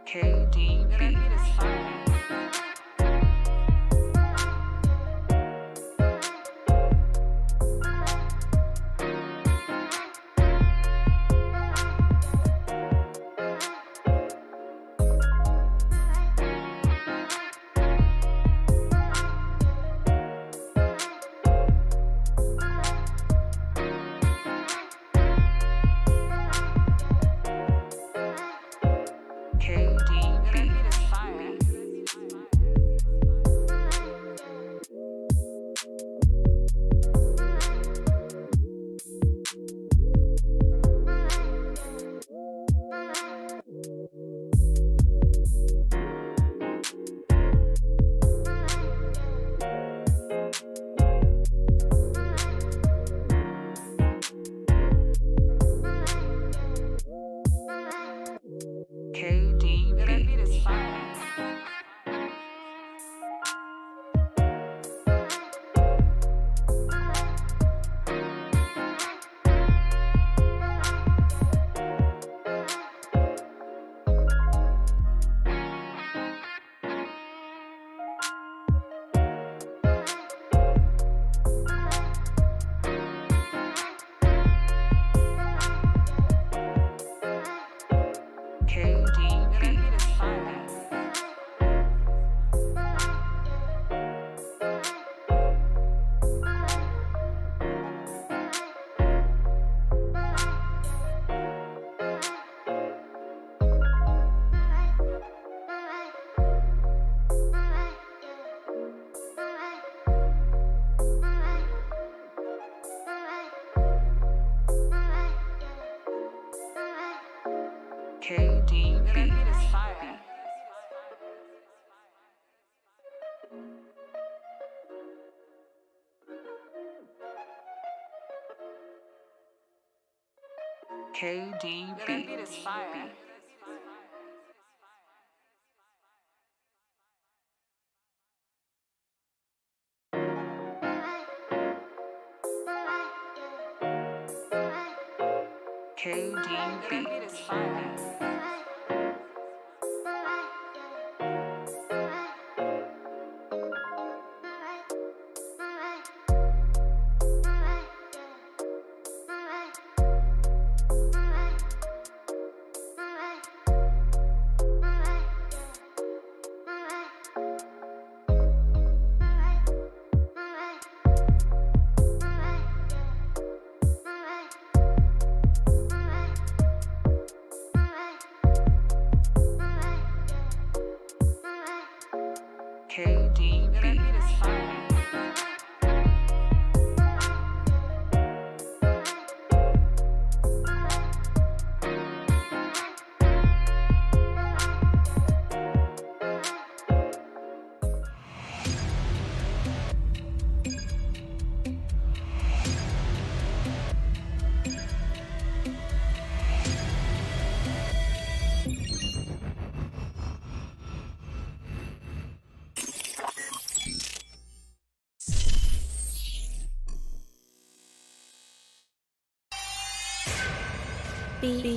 KDB. KDB.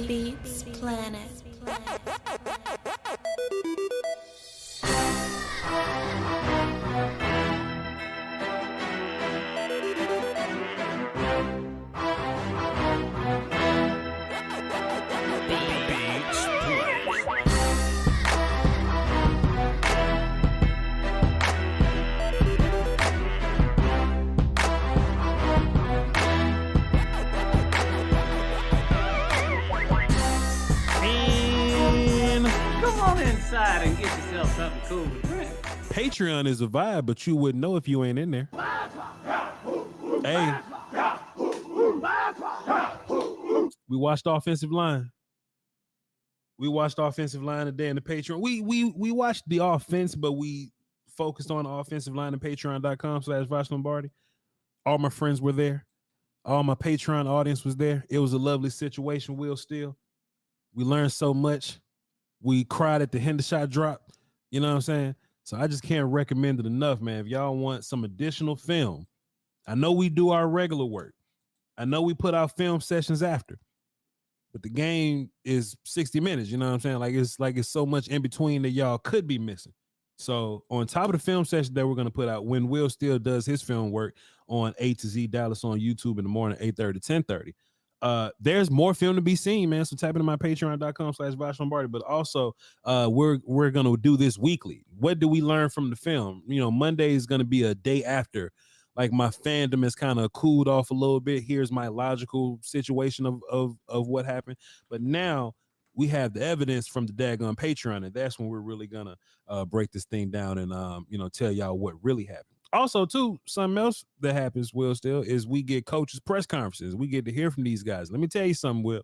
Beats Planet. Inside and get yourself something cool to drink. Patreon is a vibe, but you wouldn't know if you ain't in there. Hey, we watched offensive line. We watched offensive line today in the Patreon. We watched the offense, but we focused on the offensive line at patreon.com/Voch Lombardi. All my friends were there. All my Patreon audience was there. It was a lovely situation, Will Steele. We learned so much. We cried at the Hendershot drop. You know what I'm saying? So I just can't recommend it enough, man. If y'all want some additional film, I know we do our regular work. I know we put out film sessions after. but the game is 60 minutes. You know what I'm saying? Like it's so much in between that y'all could be missing. So on top of the film session that we're gonna put out, when Will Steele does his film work on A to Z Dallas on YouTube in the morning, 8:30 to 10:30. There's more film to be seen, man. So tap into my patreon.com/Voch Lombardi. But also, we're gonna do this weekly. What do we learn from the film? You know, Monday is gonna be a day after. Like my fandom has kind of cooled off a little bit. Here's my logical situation of what happened. But now we have the evidence from the daggone Patreon, and that's when we're really gonna break this thing down and tell y'all what really happened. Also, too, something else that happens, Will, still, is we get coaches' press conferences. We get to hear from these guys. Let me tell you something, Will.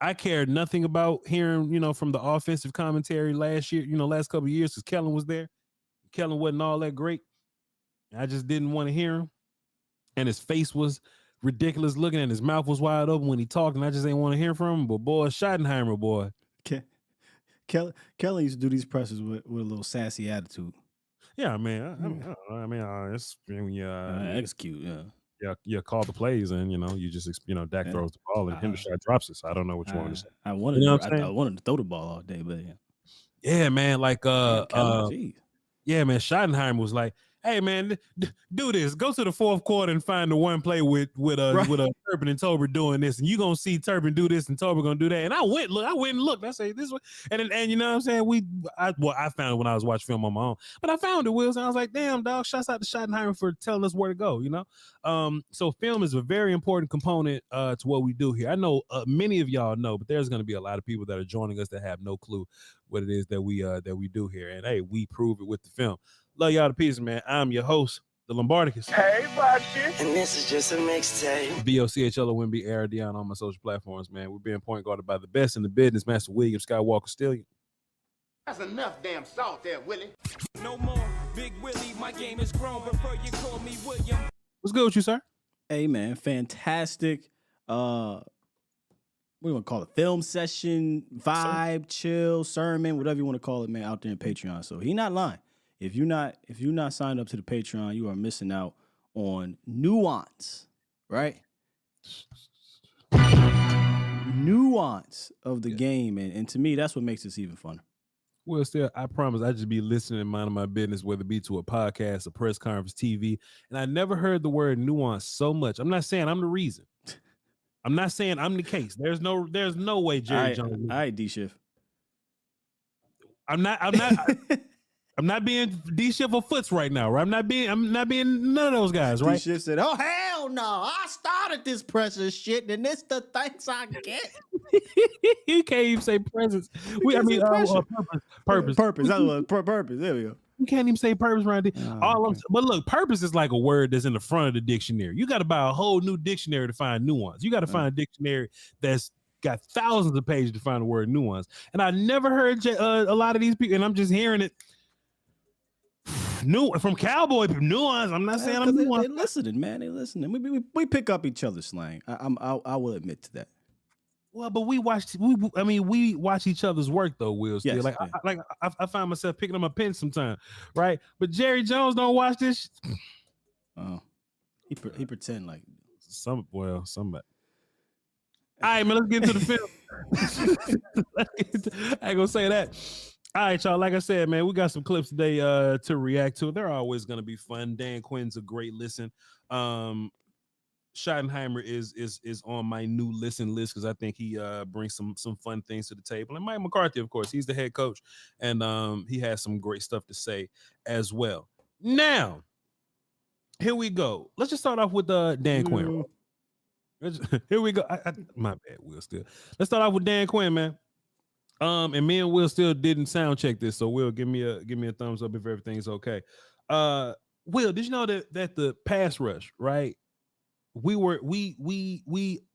I cared nothing about hearing, from the offensive commentary last year, last couple of years, because Kellen was there. Kellen wasn't all that great. I just didn't want to hear him. And his face was ridiculous looking, and his mouth was wide open when he talked, and I just didn't want to hear from him. But boy, Schottenheimer, boy. Kellen used to do these presses with a little sassy attitude. Yeah, man. It's that's cute. Yeah. Yeah. Call the plays, and you just Dak throws the ball and Hendershot drops it. So I don't know what you want to say. I wanted to throw the ball all day, but yeah. Yeah, man. Like Kellen, yeah, man. Schottenheimer was like, "Hey, man, do this. Go to the fourth quarter and find the one play with Turpin and Tober doing this, and you gonna see Turpin do this and Tober gonna do that." And I went and looked. I say this way, and you know what I'm saying. I found it when I was watching film on my own, but I found it, Wills, and I was like, "Damn, dog! Shouts out to Schottenheimer for telling us where to go." So film is a very important component to what we do here. I know many of y'all know, but there's gonna be a lot of people that are joining us that have no clue what it is that we do here, and hey, we prove it with the film. Love y'all to pieces, man. I'm your host, the Lombardicus. Hey, Bucky. And this is just a mixtape. VOCHLONB Dion on my social platforms, man. We're being point guarded by the best in the business, Master William Skywalker Steele. That's enough damn salt there, Willie. No more Big Willie. My game is grown. Prefer you call me William. What's good with you, sir? Hey, man. Fantastic. What do you want to call it? Film session, vibe, chill, sermon, whatever you want to call it, man, out there in Patreon. So he not lying. If you're not signed up to the Patreon, you are missing out on nuance, right? Nuance of the game. And to me, that's what makes this even funner. Well, still, I promise I just be listening and minding my business, whether it be to a podcast, a press conference, TV. And I never heard the word nuance so much. I'm not saying I'm the reason. I'm not saying I'm the case. There's no way Jerry Jones. All right, D-Shift. I'm not being D-Shift or Foots right now, right? I'm not being none of those guys, right? D-Shift said, "Oh hell no! I started this presence shit, and it's the thanks I get." He can't even say presence. Purpose. Purpose. That was purpose. There we go. You can't even say purpose right there. But look, purpose is like a word that's in the front of the dictionary. You got to buy a whole new dictionary to find nuance. You got to find a dictionary that's got thousands of pages to find the word nuance. And I never heard a lot of these people, and I'm just hearing it. From Cowboy nuance. I'm not saying I'm nuance. They listening, man. They listening. We pick up each other's slang. I will admit to that. Well, but we watch each other's work though, Will. Still. Yes, I find myself picking up my pen sometimes, right? But Jerry Jones don't watch this. Oh, he pretend like somebody. All right, man. Let's get into the film. I ain't gonna say that. All right, y'all. Like I said, man, we got some clips today to react to. They're always gonna be fun. Dan Quinn's a great listen. Schottenheimer is on my new listen list because I think he brings some fun things to the table. And Mike McCarthy, of course, he's the head coach, and he has some great stuff to say as well. Now, here we go. Let's just start off with Dan Quinn. Here we go. My bad, Will. Still, let's start off with Dan Quinn, man. And me and Will still didn't sound check this, so Will, give me a thumbs up if everything's okay. Will, did you know that the pass rush, right? We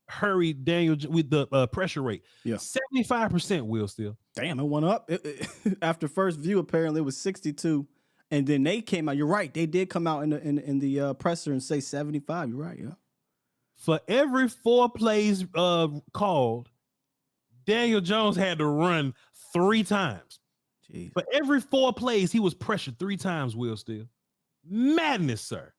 hurried Daniel with the pressure rate. Yeah, 75%. Will still. Damn, it went up. After first view, apparently it was 62, and then they came out. You're right. They did come out in the presser and say 75. You're right. Yeah. For every 4 plays called, Daniel Jones had to run 3 times. Jeez. For every 4 plays, he was pressured 3 times, Will Steele. Madness, sir.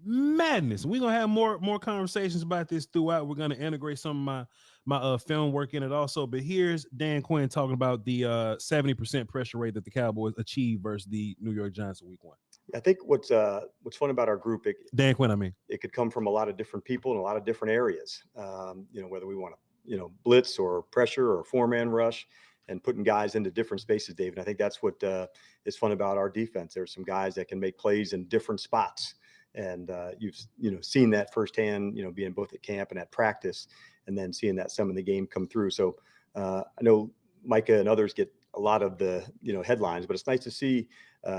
madness. We're gonna have more conversations about this throughout. We're gonna integrate some of my film work in it also. But here's Dan Quinn talking about the 70% pressure rate that the Cowboys achieved versus the New York Giants in week 1. I think what's fun about our group, Dan Quinn, it could come from a lot of different people in a lot of different areas. Whether we want to, blitz or pressure or 4-man rush, and putting guys into different spaces, Dave. And I think that's what is fun about our defense. There's some guys that can make plays in different spots. And you've seen that firsthand, being both at camp and at practice, and then seeing that some of the game come through. So I know Micah and others get a lot of the headlines, but it's nice to see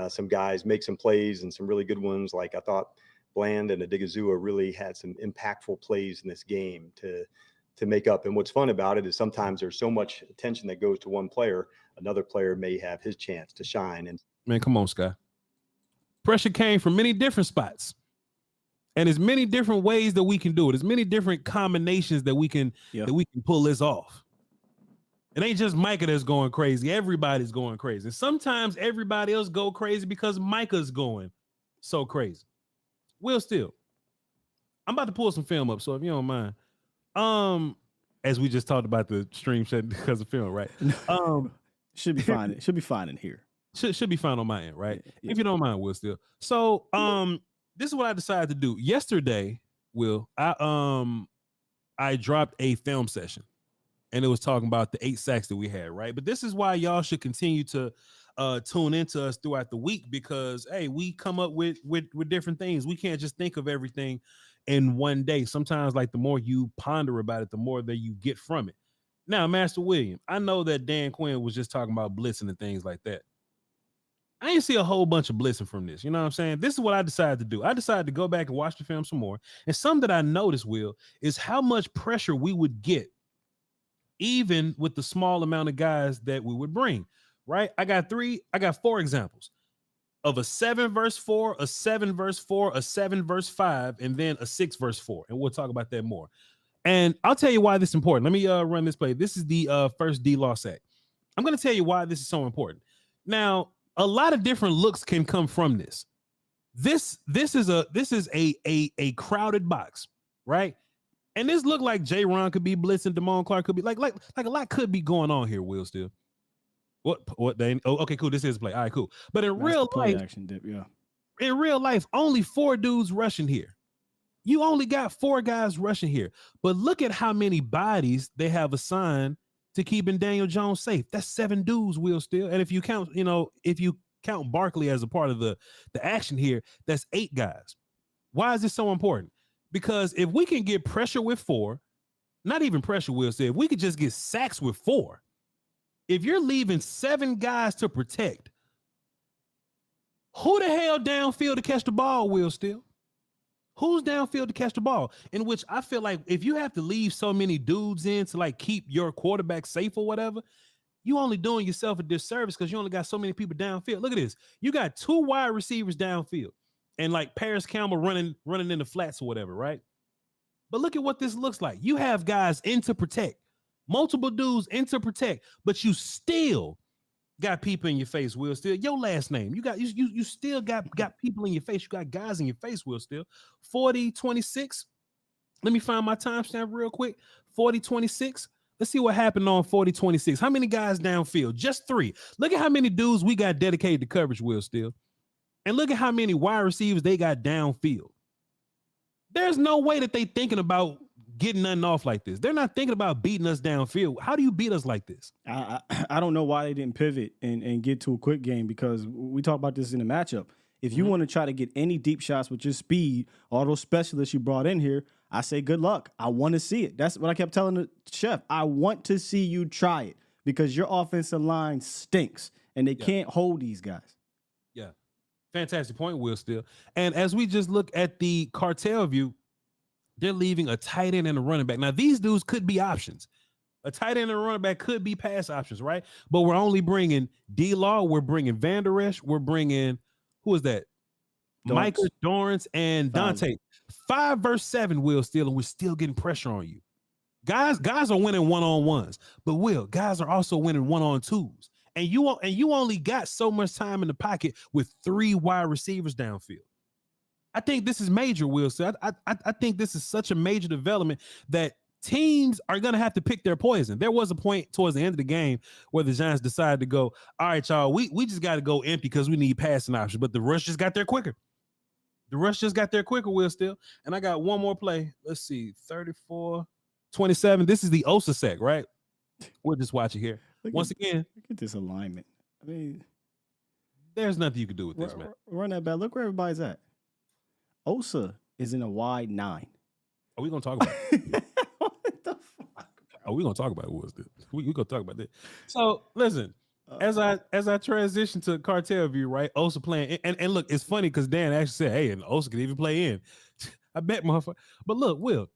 some guys make some plays and some really good ones. Like I thought Bland and Odighizuwa really had some impactful plays in this game to make up. And what's fun about it is sometimes there's so much attention that goes to one player, another player may have his chance to shine. And man, come on, Sky. Pressure came from many different spots. And there's many different ways that we can do it. There's many different combinations that we can pull this off. It ain't just Micah that's going crazy. Everybody's going crazy. And sometimes everybody else go crazy because Micah's going so crazy. Will Steele, I'm about to pull some film up, so if you don't mind. As we just talked about the stream shut because of film, right? Should be fine. It should be fine in here. Should be fine on my end, right? Yeah. If you don't mind, Will Steele. So this is what I decided to do. Yesterday, Will, I dropped a film session, and it was talking about the 8 sacks that we had, right? But this is why y'all should continue to tune into us throughout the week, because hey, we come up with different things. We can't just think of everything in one day. Sometimes, like, the more you ponder about it, the more that you get from it. Now, Master William, I know that Dan Quinn was just talking about blitzing and things like that. I didn't see a whole bunch of blitzing from this. You know what I'm saying? This is what I decided to do. I decided to go back and watch the film some more. And something that I noticed, Will, is how much pressure we would get even with the small amount of guys that we would bring, right? I got 4 examples of a 7 versus 4, a 7 versus 4, a 7 versus 5, and then a 6 versus 4. And we'll talk about that more. And I'll tell you why this is important. Let me run this play. This is the first D-Law sack. I'm going to tell you why this is so important. Now, a lot of different looks can come from this. This is a crowded box, right? And this looked like J-Ron could be blitzing, Damone Clark could be like a lot could be going on here, Will Steele. What they okay, cool. This is play. All right, cool. But in real life, action dip, yeah. In real life, only 4 dudes rushing here. You only got 4 guys rushing here. But look at how many bodies they have assigned to keeping Daniel Jones safe. That's 7 dudes, Will Steele. And if you count, Barkley as a part of the action here, that's 8 guys. Why is this so important? Because if we can get pressure with 4, not even pressure, Will Steele, if we could just get sacks with 4, if you're leaving 7 guys to protect, who the hell downfield to catch the ball, Will Steele? Who's downfield to catch the ball? In which I feel like if you have to leave so many dudes in to like keep your quarterback safe or whatever, you only doing yourself a disservice because you only got so many people downfield. Look at this. You got 2 wide receivers downfield and like Paris Campbell running in the flats or whatever, right? But look at what this looks like. You have guys in to protect, multiple dudes in to protect, but you still got people in your face, Will Steele. Your last name. You still got people in your face. You got guys in your face, Will Steele. 40-26. Let me find my timestamp real quick. 40-26. Let's see what happened on 40-26. How many guys downfield? Just 3. Look at how many dudes we got dedicated to coverage, Will Steele. And look at how many wide receivers they got downfield. There's no way that they thinking about getting nothing off like this. They're not thinking about beating us downfield. How do you beat us like this? I don't know why they didn't pivot and get to a quick game, because we talked about this in the matchup. If you want to try to get any deep shots with your speed, all those specialists you brought in here, I say good luck. I want to see it. That's what I kept telling the chef. I want to see you try it, because your offensive line stinks and they can't hold these guys. Yeah. Fantastic point, Will Steele. And as we just look at the cartel view, they're leaving a tight end and a running back. Now, these dudes could be options. A tight end and a running back could be pass options, right? But we're only bringing D-Law. We're bringing Van Der Esch. We're bringing, who is that? Micah, Dorrance, and Dante. 5 versus 7, Will Steele, and we're still getting pressure on you. Guys are winning one-on-ones, but Will, guys are also winning one-on-twos. And you only got so much time in the pocket with 3 wide receivers downfield. I think this is major, Will. So I think this is such a major development that teams are going to have to pick their poison. There was a point towards the end of the game where the Giants decided to go, all right, y'all, we just got to go empty because we need passing options. But the rush just got there quicker. Will Steele. And I got one more play. Let's see, 34-27. This is the Osa sack, right? We'll just watch it here. Once again. Look at this alignment. I mean, there's nothing you can do with this, man. Run that back. Look where everybody's at. Osa is in a wide 9. Are we going to talk about it? What the fuck? Oh, we're going to talk about it, Will Steele. We're going to talk about this. So, listen. As I transition to cartel view, right? Osa playing, and look, it's funny because Dan actually said, "Hey, and Osa could even play in." I bet, motherfucker. But look, Will,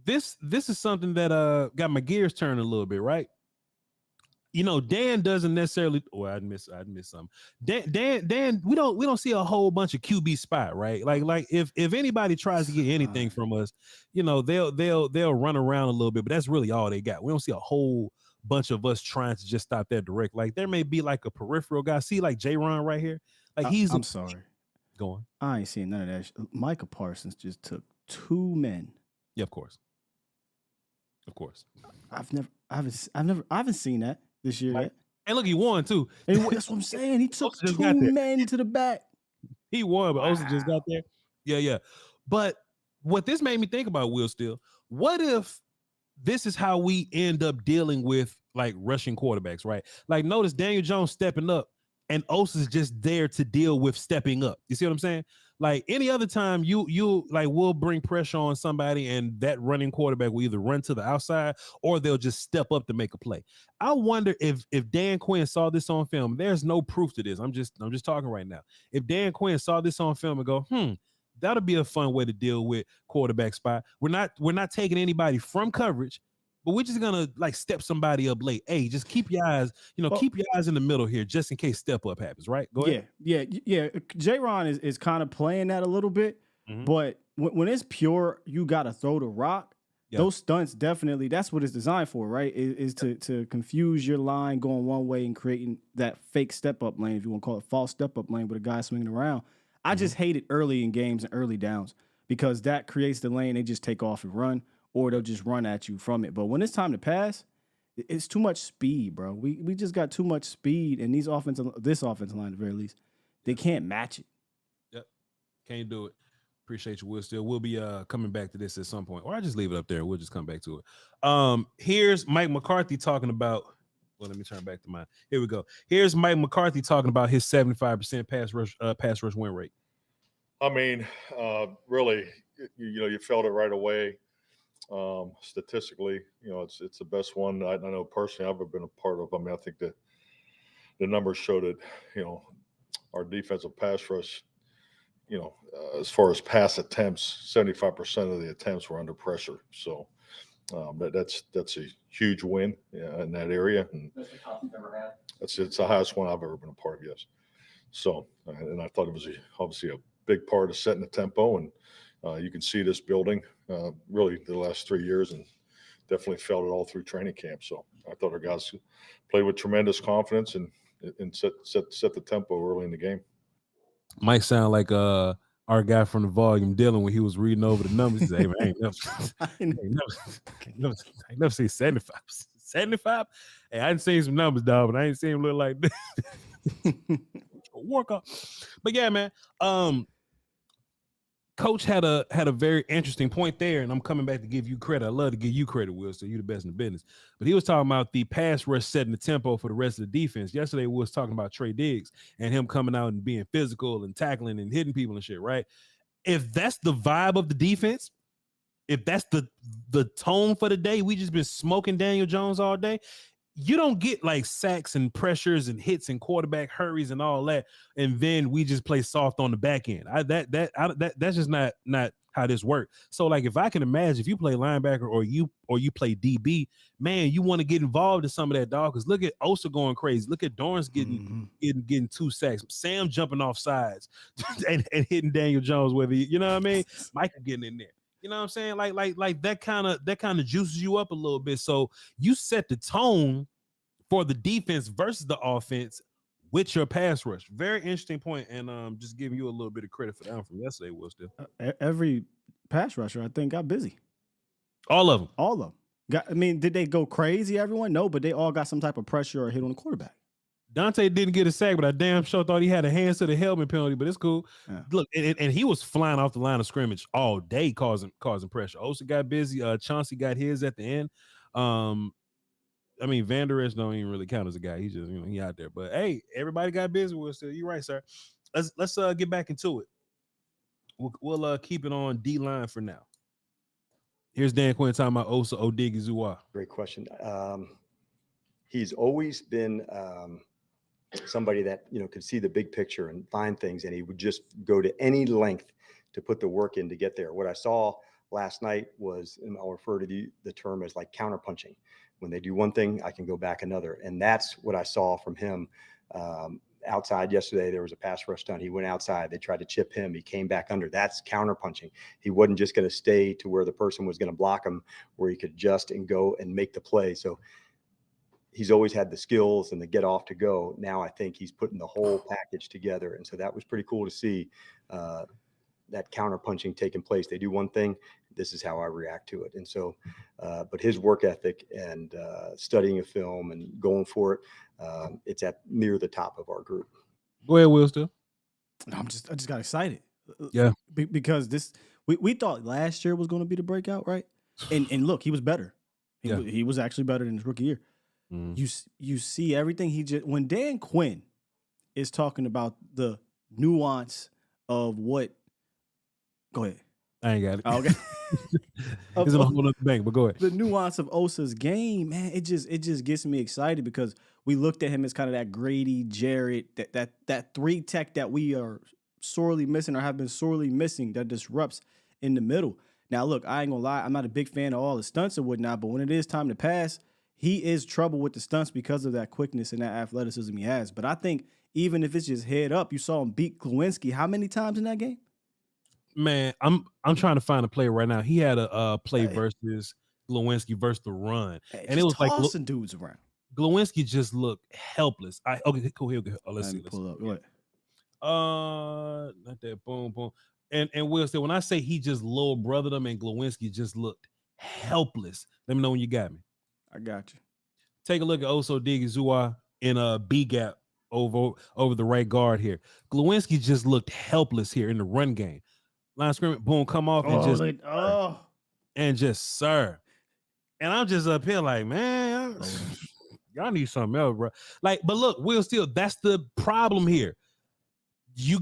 this is something that got my gears turning a little bit, right? You know, Dan doesn't necessarily. Oh, I'd miss something. Dan, we don't see a whole bunch of QB spot, right? Like if anybody tries to get anything from us, you know, they'll run around a little bit, but that's really all they got. We don't see a whole bunch of us trying to just stop that direct. Like there may be like a peripheral guy. See like J-Ron right here. Like I'm sorry. Go on. I ain't seen none of that. Micah Parsons just took 2 men. Yeah, of course. I haven't seen that this year yet. And look, he won too. And that's what I'm saying. He took 2 men to the back. He won, but Osa just got there. Yeah. But what this made me think about, Will Steele, what if this is how we end up dealing with like rushing quarterbacks, right? Like notice Daniel Jones stepping up and Osa's just there to deal with stepping up. You see what I'm saying? Like any other time you like will bring pressure on somebody and that running quarterback will either run to the outside or they'll just step up to make a play. I wonder if Dan Quinn saw this on film. There's no proof to this. I'm just talking right now. If Dan Quinn saw this on film and go, that'll be a fun way to deal with quarterback spot. We're not taking anybody from coverage, but we're just gonna like step somebody up late. Hey, just keep your eyes, keep your eyes in the middle here, just in case step up happens. Right? Go ahead. Yeah. J-Ron is kind of playing that a little bit, but when it's pure, you gotta throw the rock. Yeah. Those stunts definitely. That's what it's designed for, right? Is to confuse your line going one way and creating that fake step up lane, if you want to call it false step up lane, with a guy swinging around. I just hate it early in games and early downs because that creates the lane. They just take off and run, or they'll just run at you from it. But when it's time to pass, it's too much speed, bro. We just got too much speed, and this offensive line, at the very least, they can't match it. Yep, can't do it. Appreciate you, Will Steele. We'll be coming back to this at some point, or I just leave it up there. We'll just come back to it. Here's Mike McCarthy talking about. Well, let me turn back to mine. Here we go. Here's Mike McCarthy talking about his 75% pass rush win rate. I mean, really, you felt it right away. Statistically, it's the best one I know personally I've ever been a part of. I mean, I think the numbers show that, our defensive pass rush, as far as pass attempts, 75% of the attempts were under pressure. So that's a huge win in that area. And that's the top you've ever had. It's the highest one I've ever been a part of. Yes. So, and I thought it was obviously a big part of setting the tempo, and you can see this building really the last 3 years, and definitely felt it all through training camp. So I thought our guys played with tremendous confidence and set the tempo early in the game. Might sound like our guy from the volume, Dylan, when he was reading over the numbers. He said, hey, man, I ain't never seen 75. 75? Hey, I didn't see some numbers, dog, but I ain't seen him look like this. Work up. But yeah, man. Coach had a very interesting point there, and I'm coming back to give you credit. I love to give you credit, Will, so you're the best in the business. But he was talking about the pass rush setting the tempo for the rest of the defense. Yesterday, we was talking about Trey Diggs and him coming out and being physical and tackling and hitting people and shit, right? If that's the vibe of the defense, if that's the tone for the day, we just been smoking Daniel Jones all day, you don't get like sacks and pressures and hits and quarterback hurries and all that, and then we just play soft on the back end. That's just not how this works. So like, if I can imagine, if you play linebacker or you play DB, man, you want to get involved in some of that, dog. Because look at Osa going crazy. Look at Dorrance getting 2 sacks. Sam jumping off sides and hitting Daniel Jones, whether you know what I mean. Micah getting in there. You know what I'm saying? Like that kind of juices you up a little bit. So you set the tone for the defense versus the offense with your pass rush. Very interesting point, and just giving you a little bit of credit for that one from yesterday, Will Steele. Every pass rusher, I think, got busy. All of them. All of them. I mean, did they go crazy, everyone? No, but they all got some type of pressure or hit on the quarterback. Dante didn't get a sack, but I damn sure thought he had a hands to the helmet penalty, but it's cool. Yeah. Look, and he was flying off the line of scrimmage all day, causing pressure. Osa got busy. Chauncey got his at the end. I mean, Van Der Esch don't even really count as a guy. He's just, he out there. But hey, everybody got busy with still. You're right, sir. Let's get back into it. We'll keep it on D line for now. Here's Dan Quinn talking about Osa Odighizuwa. Great question. He's always been somebody that could see the big picture and find things, and he would just go to any length to put the work in to get there. What I saw last night was, and I'll refer to the term as like counterpunching. When they do one thing, I can go back another, and that's what I saw from him. Outside yesterday, there was a pass rush done. He went outside. They tried to chip him. He came back under. That's counterpunching. He wasn't just going to stay to where the person was going to block him, where he could adjust and go and make the play. So he's always had the skills and the get off to go. Now I think he's putting the whole package together. And so that was pretty cool to see that counterpunching taking place. They do one thing, this is how I react to it. And so, but his work ethic and studying a film and going for it, it's at near the top of our group. Go ahead, Will. Still, I just got excited. Yeah, because we thought last year was going to be the breakout, right? And look, he was better. He was actually better than his rookie year. You see everything when Dan Quinn is talking about the nuance of what. Go ahead. I ain't got it. Oh, okay. It's in a whole other bank, but go ahead. The nuance of Osa's game, man, it just gets me excited because we looked at him as kind of that Grady, Jarrett, that 3 tech that we are sorely missing or have been sorely missing that disrupts in the middle. Now, look, I ain't gonna lie, I'm not a big fan of all the stunts and whatnot, but when it is time to pass, he is trouble with the stunts because of that quickness and that athleticism he has. But I think even if it's just head up, you saw him beat Glowinski how many times in that game? Man, I'm trying to find a play right now. He had a play versus Glowinski versus the run, and it was like tossing dudes around. Glowinski just looked helpless. Okay, cool. Here we go. Let's see. Pull up. Go ahead. Not that. Boom. And Will Steele, when I say he just little brothered him and Glowinski just looked helpless. Let me know when you got me. I got you. Take a look at Osa Odighizuwa in a B gap over the right guard here. Glowinski just looked helpless here in the run game. Line scrimmage, boom, come off and just serve. And I'm just up here like, man, y'all need something else, bro. Like, but look, Will Steele, that's the problem here. You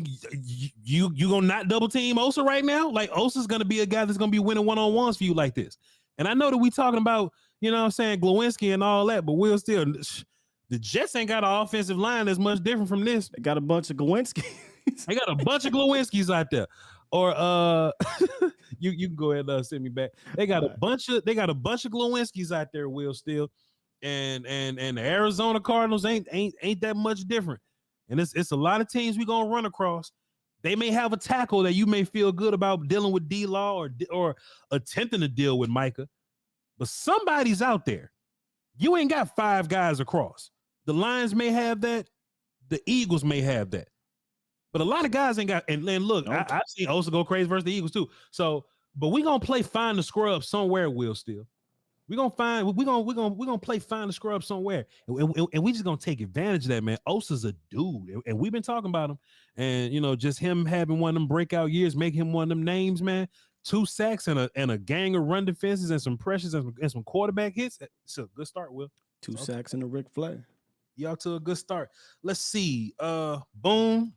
gonna not double team Osa right now? Like, Osa's gonna be a guy that's gonna be winning one-on-ones for you like this. And I know that we talking about, Glowinski and all that, but Will Steele, the Jets ain't got an offensive line that's much different from this. They got a bunch of Glowinskis. They got a bunch of Glowinskis out there. Or you can go ahead and send me back. They got a bunch of Glowinskis out there, Will Steele, and the Arizona Cardinals ain't that much different. And it's a lot of teams we gonna run across. They may have a tackle that you may feel good about dealing with D-Law or attempting to deal with Micah, but somebody's out there. You ain't got 5 guys across. The Lions may have that. The Eagles may have that. But a lot of guys ain't got, and look, I've seen Osa go crazy versus the Eagles too. So, but we're gonna play find the scrub somewhere, Will Steele. We're gonna play find the scrub somewhere. And we just gonna take advantage of that, man. Osa's a dude, and we've been talking about him. And just him having one of them breakout years, make him one of them names, man. 2 sacks and a gang of run defenses and some pressures and some quarterback hits. It's a good start, Will. 2 sacks and a Ric Flair. Y'all to a good start. Let's see. Boom.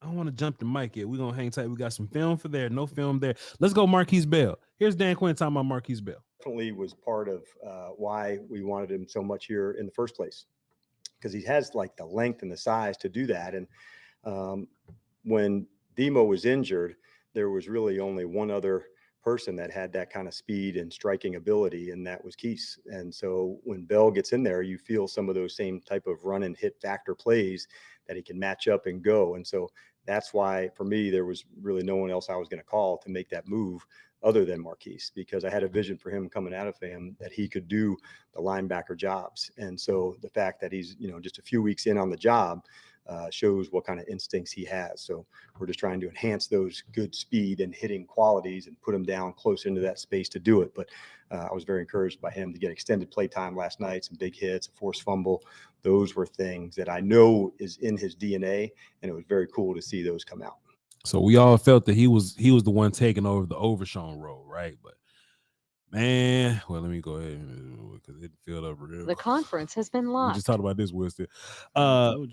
I don't want to jump the mic here. We're going to hang tight. We got some film for there. No film there. Let's go Marquis Bell. Here's Dan Quinn talking about Marquis Bell. Definitely was part of why we wanted him so much here in the first place, because he has like the length and the size to do that. And when Demo was injured, there was really only one other person that had that kind of speed and striking ability, and that was Keese. And so when Bell gets in there, you feel some of those same type of run and hit factor plays that he can match up and go. And so that's why, for me, there was really no one else I was going to call to make that move. other than Marquis, because I had a vision for him coming out of him that he could do the linebacker jobs. And so the fact that he's, just a few weeks in on the job shows what kind of instincts he has. So we're just trying to enhance those good speed and hitting qualities and put him down close into that space to do it. But I was very encouraged by him to get extended play time last night, some big hits, a forced fumble. Those were things that I know is in his DNA, and it was very cool to see those come out. So we all felt that he was the one taking over the Overshown role, right? But man, well, let me go ahead because it filled up real. The conference has been locked. We just talked about this, Will Steele.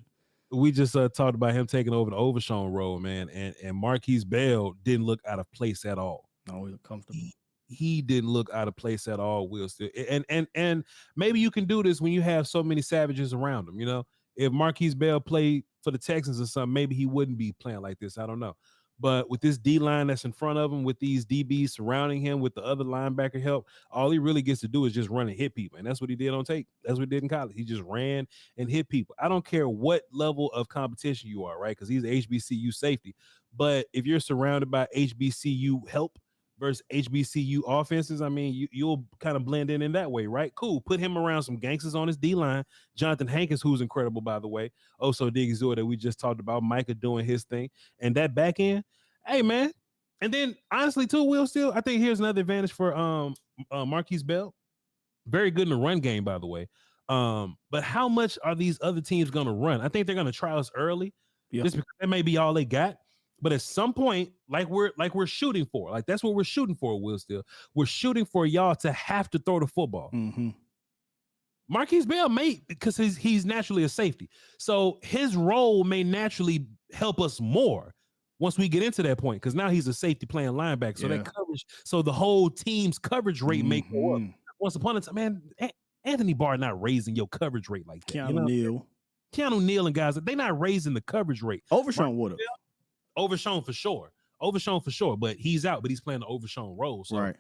We just talked about him taking over the Overshown role, man, and Marquis Bell didn't look out of place at all. No, he looked comfortable. He didn't look out of place at all, Will Steele. And maybe you can do this when you have so many savages around him. If Marquis Bell played for the Texans or something, maybe he wouldn't be playing like this. I don't know. But with this D line that's in front of him, with these DBs surrounding him, with the other linebacker help, all he really gets to do is just run and hit people. And that's what he did on tape. That's what he did in college. He just ran and hit people. I don't care what level of competition you are, right? Because he's HBCU safety. But if you're surrounded by HBCU help versus HBCU offenses, I mean, you'll kind of blend in that way, right? Cool. Put him around some gangsters on his D-line. Jonathan Hankins, who's incredible, by the way. Osa Odighizuwa that we just talked about. Micah doing his thing. And that back end, hey, man. And then, honestly, too, Will Steele, I think here's another advantage for Marquis Bell. Very good in the run game, by the way. But how much are these other teams going to run? I think they're going to try us early. Yeah. Just because that may be all they got. But at some point, like we're shooting for, like that's what we're shooting for, Will Steele. We're shooting for y'all to have to throw the football. Mm-hmm. Marquis Bell may, because he's naturally a safety. So his role may naturally help us more once we get into that point, because now he's a safety playing linebacker. So that coverage, so the whole team's coverage rate may go up. Once upon a time, man, Anthony Barr not raising your coverage rate like that. Keanu Neal and guys, they're not raising the coverage rate. Overshown would have. Overshown for sure, but he's out, but he's playing the Overshown role. So. Right.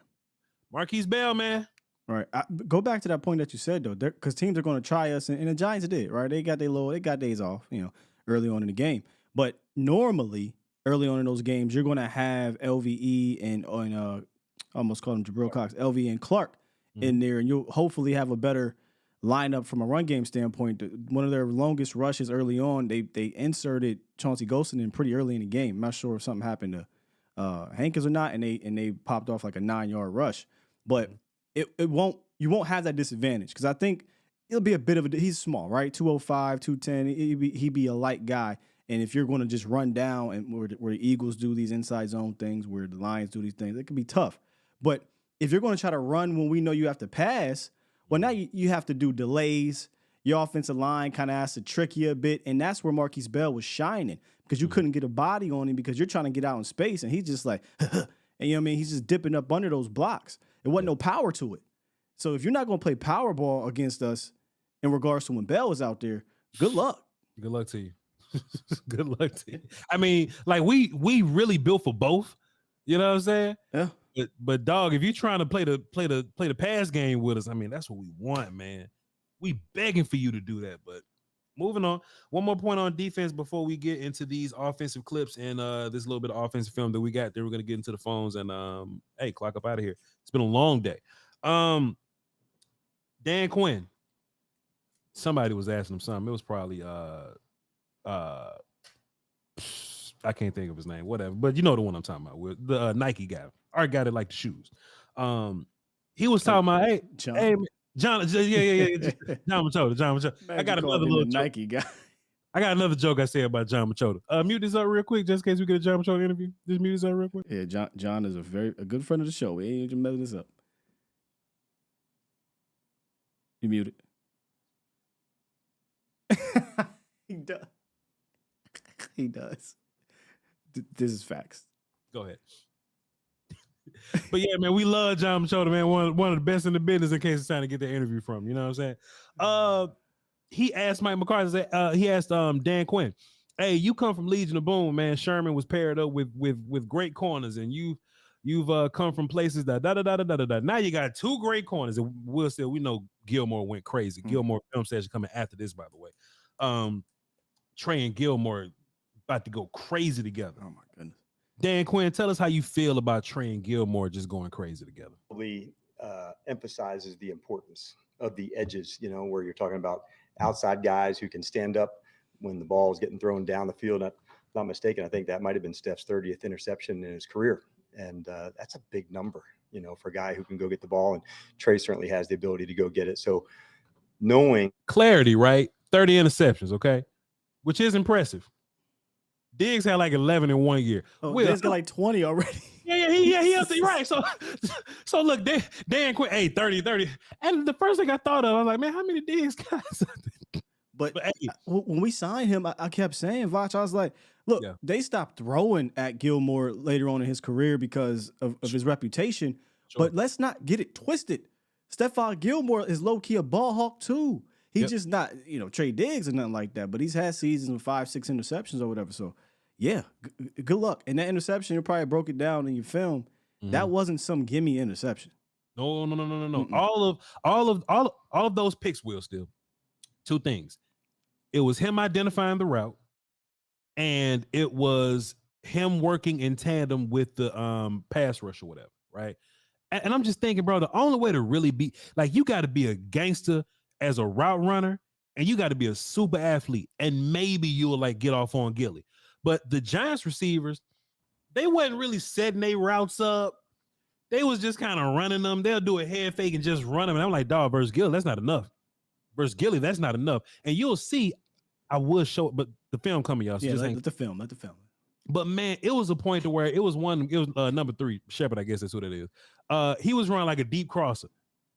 Marquis Bell, man. Right. Go back to that point that you said, though, because teams are going to try us, and the Giants did, right? They got days off, early on in the game. But normally, early on in those games, you're going to have LVE and I almost called him Jabril Cox, LVE and Clark in there, and you'll hopefully have a better lineup from a run game standpoint. One of their longest rushes early on, they inserted Chauncey Golston in pretty early in the game. I'm not sure if something happened to Hankins or not, and they popped off like a 9-yard rush. But you won't have that disadvantage, because I think it'll be a bit of he's small, right? 205, 210. He'd be a light guy. And if you're going to just run down and where the Eagles do these inside zone things, where the Lions do these things, it can be tough. But if you're going to try to run when we know you have to pass, well, now you have to do delays. Your offensive line kind of has to trick you a bit, and that's where Marquis Bell was shining, because you couldn't get a body on him because you're trying to get out in space, and he's just like, and you know what I mean? He's just dipping up under those blocks. There wasn't no power to it. So if you're not going to play power ball against us in regards to when Bell is out there, good luck. Good luck to you. Good luck to you. I mean, like we really built for both. You know what I'm saying? Yeah. But dog, if you're trying to play the pass game with us, I mean, that's what we want, man. We begging for you to do that. But moving on, one more point on defense before we get into these offensive clips and this little bit of offensive film that we got there. We're gonna get into the phones and hey, clock up out of here. It's been a long day. Dan Quinn. Somebody was asking him something. It was probably I can't think of his name, whatever. But you know the one I'm talking about, with the Nike guy, our guy that liked the shoes. He was talking about, hey, John, yeah, John Machota. I got another little Nike guy. I got another joke I say about John Machota. Mute this up real quick, just in case we get a John Machota interview. Just mute this up real quick. Yeah, John is a good friend of the show. We ain't even messing this up. You muted. He does. He does. This is facts. Go ahead. But yeah, man, we love John Machota, man. One of the best in the business, in case it's trying to get the interview from. You know what I'm saying? He asked Mike McCarthy, he asked Dan Quinn, hey, you come from Legion of Boom, man. Sherman was paired up with great corners, and you've come from places that da. Now you got two great corners, and we'll say we know Gilmore went crazy. Gilmore film session coming after this, by the way. Trey and Gilmore about to go crazy together. Oh my goodness. Dan Quinn, tell us how you feel about Trey and Gilmore just going crazy together. Probably emphasizes the importance of the edges, where you're talking about outside guys who can stand up when the ball is getting thrown down the field. Not mistaken, I think that might have been Steph's 30th interception in his career. And that's a big number, for a guy who can go get the ball. And Trey certainly has the ability to go get it. So knowing clarity, right? 30 interceptions, okay? Which is impressive. Diggs had like 11 in 1 year. Oh, Diggs got like 20 already. Yeah, he has to, right. So look, Dan Quinn, hey, 30. And the first thing I thought of, I was like, man, how many Diggs guys? But hey, when we signed him, I kept saying, Voch, I was like, look, they stopped throwing at Gilmore later on in his career because of his reputation. Sure. But let's not get it twisted. Stephon Gilmore is low-key a ball hawk too. He's just not, Trey Diggs or nothing like that, but he's had seasons with 5-6 interceptions or whatever. So, yeah, good luck. And that interception, you probably broke it down in your film. Mm-hmm. That wasn't some gimme interception. No. Mm-mm. All of those picks, Will, still. Two things. It was him identifying the route, and it was him working in tandem with the pass rush or whatever, right? And I'm just thinking, bro, the only way to really be, like, you got to be a gangster as a route runner, and you got to be a super athlete, and maybe you'll, like, get off on Gilly. But the Giants receivers, they wasn't really setting their routes up. They was just kind of running them. They'll do a head fake and just run them. And I'm like, dog, versus Gilly, that's not enough. Versus Gilly, that's not enough. And you'll see, I would show it, but the film coming, y'all. So let the film. But man, it was a point to where it was number 3, Shepard, I guess that's what it is. He was running like a deep crosser.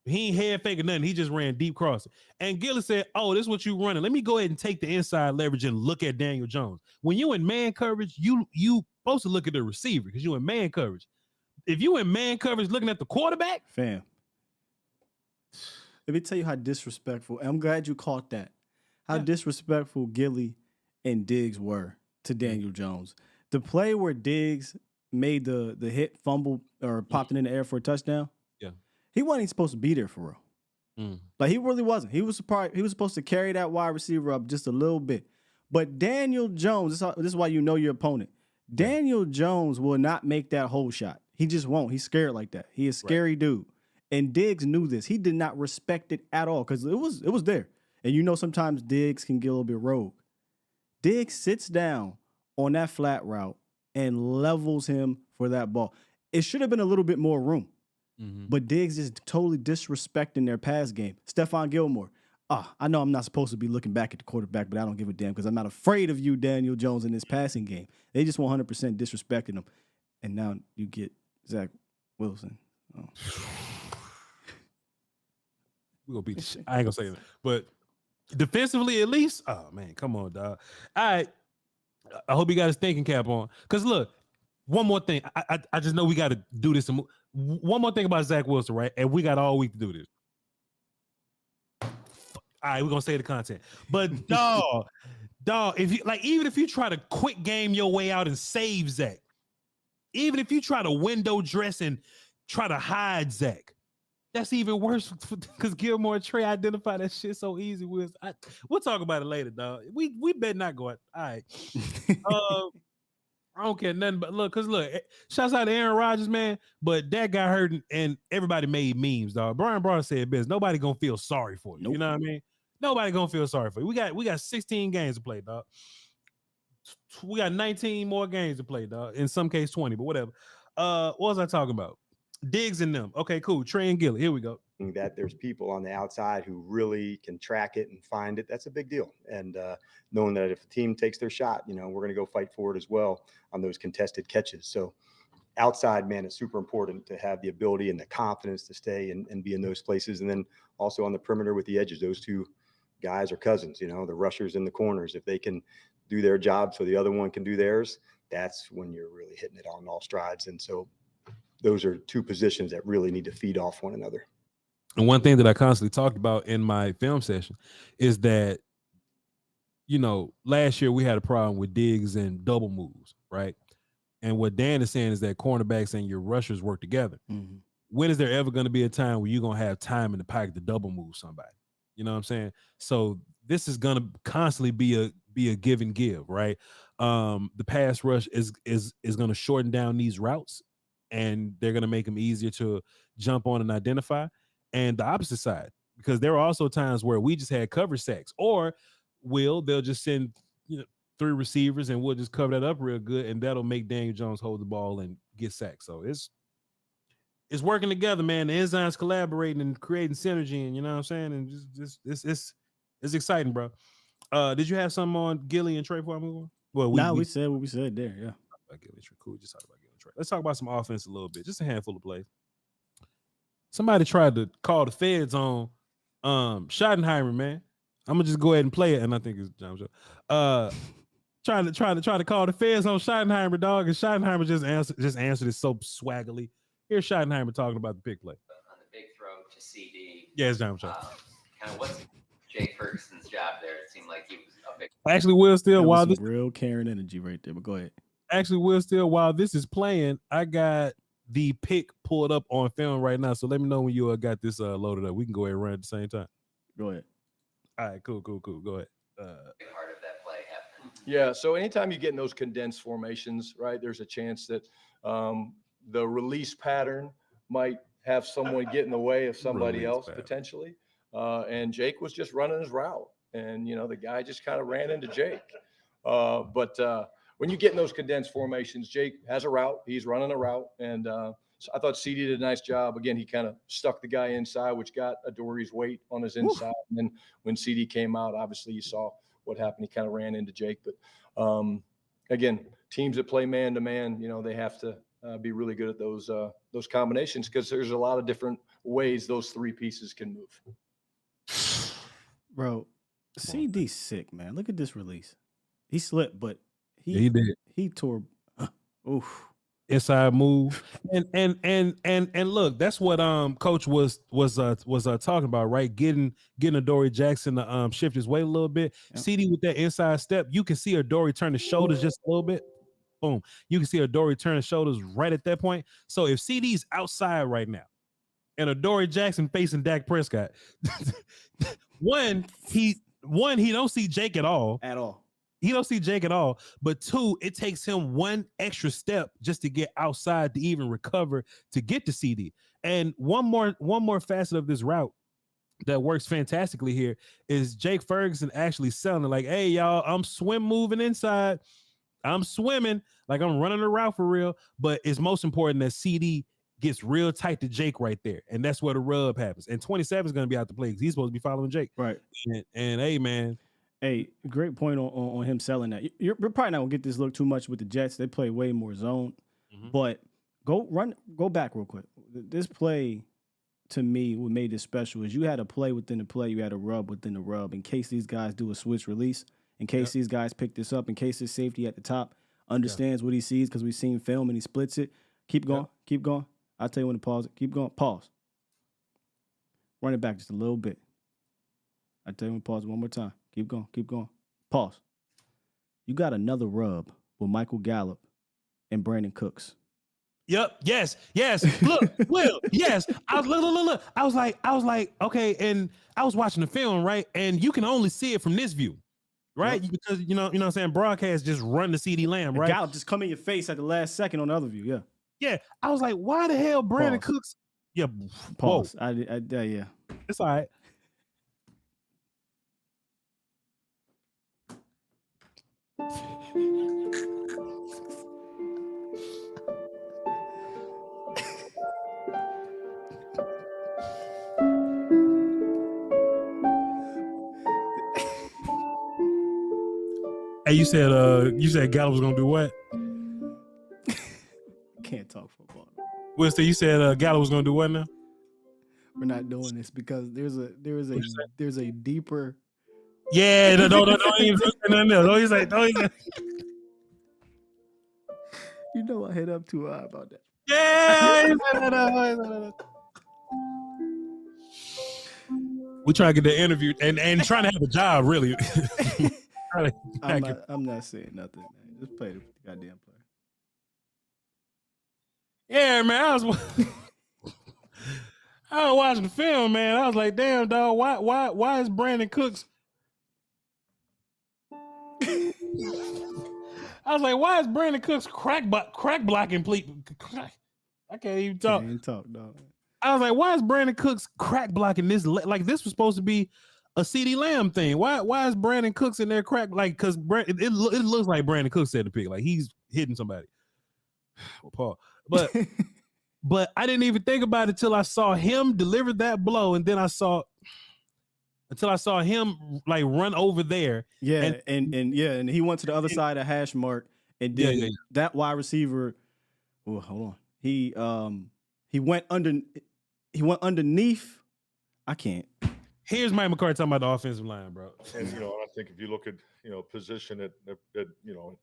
He ain't head faking nothing. He just ran deep crosser. And Gillis said, oh, this is what you running. Let me go ahead and take the inside leverage and look at Daniel Jones. When you in man coverage, you supposed to look at the receiver because you in man coverage. If you in man coverage looking at the quarterback, fam. Let me tell you how disrespectful. I'm glad you caught that. How disrespectful Gilly and Diggs were to Daniel Jones. The play where Diggs made the hit fumble or popped it in the air for a touchdown. Yeah. He wasn't even supposed to be there for real. Like, he really wasn't. He was supposed to carry that wide receiver up just a little bit. But Daniel Jones, this is why you know your opponent. Daniel Jones will not make that whole shot. He just won't. He's scared like that. He is a scary dude. And Diggs knew this. He did not respect it at all because it was there. And sometimes Diggs can get a little bit rogue. Diggs sits down on that flat route and levels him for that ball. It should have been a little bit more room. But Diggs is totally disrespecting their pass game. Stephon Gilmore. I know I'm not supposed to be looking back at the quarterback, but I don't give a damn because I'm not afraid of you, Daniel Jones, in this passing game. They just 100% disrespecting him. And now you get Zach Wilson. Oh. We're going to beat the shit. I ain't going to say that. But defensively, at least, oh, man, come on, dog. All right. I hope you got his thinking cap on. Because, look, one more thing. I just know we got to do this. One more thing about Zach Wilson, right? And we got all week to do this. All right, we're going to say the content. But, dog, if you even if you try to quick game your way out and save Zach, even if you try to window dress and try to hide Zach, that's even worse because Gilmore and Trey identify that shit so easy. We'll talk about it later, dog. We better not go out. All right. I don't care nothing but look, shouts out to Aaron Rodgers, man. But that got hurt and everybody made memes, dog. Brian Brown said business. Nobody gonna feel sorry for you. Nope. You know what I mean? Nobody gonna feel sorry for you. We got 16 games to play, dog. We got 19 more games to play, dog. In some case, 20, but whatever. What was I talking about? Diggs and them. Okay, cool. Trey and Gilly. Here we go. That there's people on the outside who really can track it and find it. That's a big deal. And knowing that if a team takes their shot, we're going to go fight for it as well on those contested catches. So outside, man, it's super important to have the ability and the confidence to stay and be in those places. And then also on the perimeter with the edges, those two guys are cousins, the rushers in the corners. If they can do their job so the other one can do theirs, that's when you're really hitting it on all strides. And so those are two positions that really need to feed off one another. And one thing that I constantly talked about in my film session is that, last year we had a problem with Diggs and double moves, right? And what Dan is saying is that cornerbacks and your rushers work together. Mm-hmm. When is there ever going to be a time where you're going to have time in the pocket to double move somebody? You know what I'm saying? So this is going to constantly be a give and give, right? the pass rush is going to shorten down these routes, and they're going to make them easier to jump on and identify. And the opposite side, because there were also times where we just had cover sacks, or they'll just send 3 receivers and we'll just cover that up real good, and that'll make Daniel Jones hold the ball and get sacked. So it's working together, man. The enzymes collaborating and creating synergy, and you know what I'm saying? And just it's exciting, bro. Did you have something on Gilly and Trey before I move on? Well, we said what we said there, yeah. About Gilly and Trey. Cool, just talk about Gilly and Trey. Let's talk about some offense a little bit, just a handful of plays. Somebody tried to call the feds on Schottenheimer, man. I'm gonna just go ahead and play it, and I think it's John Joe. Trying to call the feds on Schottenheimer, dog, and Schottenheimer just answered it so swaggily. Here's Schottenheimer talking about the big play. On the big throw to CD. Yeah, it's John Joe. Kind of what's Jake Ferguson's job there? It seemed like he was a big. Actually, Will Steele, while this real Karen energy right there, but go ahead. Actually, Will Steele, while this is playing, I got the pick pulled up on film right now. So let me know when you got this loaded up. We can go ahead and run at the same time. Go ahead. All right, cool. Go ahead. Part of that play happened. Yeah. So anytime you get in those condensed formations, right, there's a chance that the release pattern might have someone get in the way of somebody else potentially. And Jake was just running his route, and the guy just kind of ran into Jake. But when you get in those condensed formations, Jake has a route. He's running a route, and so I thought CD did a nice job. Again, he kind of stuck the guy inside, which got Adori's weight on his inside. And then when CD came out, obviously you saw what happened. He kind of ran into Jake. But again, teams that play man to man, they have to be really good at those combinations, because there's a lot of different ways those 3 pieces can move. Bro, CD's sick, man. Look at this release. He slipped, but he did. He tore. Oof. Inside move, and look, that's what coach was talking about, right? Getting Adoree Jackson to shift his weight a little bit. Yep. CD with that inside step, you can see Adoree turn his shoulders just a little bit. Boom, you can see Adoree turn his shoulders right at that point. So if CD's outside right now, and Adoree Jackson facing Dak Prescott, one, he don't see Jake at all. He don't see Jake at all. But 2, it takes him 1 extra step just to get outside to even recover to get to CD. And one more facet of this route that works fantastically here is Jake Ferguson actually selling it like, hey, y'all, I'm moving inside. I'm swimming, like I'm running a route for real. But it's most important that CD gets real tight to Jake right there. And that's where the rub happens. And 27 is going to be out the play because he's supposed to be following Jake. Right. And hey, man. Hey, great point on him selling that. You're probably not going to get this look too much with the Jets. They play way more zone. Mm-hmm. But go back real quick. This play, to me, what made it special is you had a play within the play. You had a rub within the rub in case these guys do a switch release, in case these guys pick this up, in case his safety at the top understands what he sees because we've seen film and he splits it. Keep going. Keep going. I'll tell you when to pause it. Keep going. Pause. Run it back just a little bit. I'll tell you when to pause it one more time. Keep going. Keep going. Pause. You got another rub with Michael Gallup and Brandon Cooks. Yep. Yes. Look, Will. Yes. Look. I was like, okay. And I was watching the film, right? And you can only see it from this view, right? Yep. Because you know what I'm saying. Broadcast just run to CD Lamb, right? Gallup just come in your face at the last second on the other view. Yeah. Yeah. I was like, why the hell Brandon Cooks? Yeah. Pause. Yeah. It's all right. Hey, you said Gallup was gonna do what? Can't talk football. Winston, you said Gallup was gonna do what now? We're not doing this because there's a deeper. Yeah, don't even say nothing else. Don't even. You know I hit up too high about that. Yeah. We try to get the interview and trying to have a job, really. I'm not saying nothing, man. Just play the goddamn play. Yeah, man. I was watching the film, man. I was like, damn, dog. Why is Brandon Cooks? I was like, why is Brandon Cooks crack blocking? I can't even talk. Can't talk, dog. I was like, why is Brandon Cooks crack blocking this? Like this was supposed to be a CeeDee Lamb thing. Why is Brandon Cooks in there crack? Like, because it looks like Brandon Cooks said the pick. Like he's hitting somebody. Well, Paul. But I didn't even think about it till I saw him deliver that blow, and then I saw him like run over there. Yeah, and he went to the other side of hash mark, and then that wide receiver. Oh, hold on. He went underneath. I can't. Here's Mike McCarthy talking about the offensive line, bro. And I think if you look at position that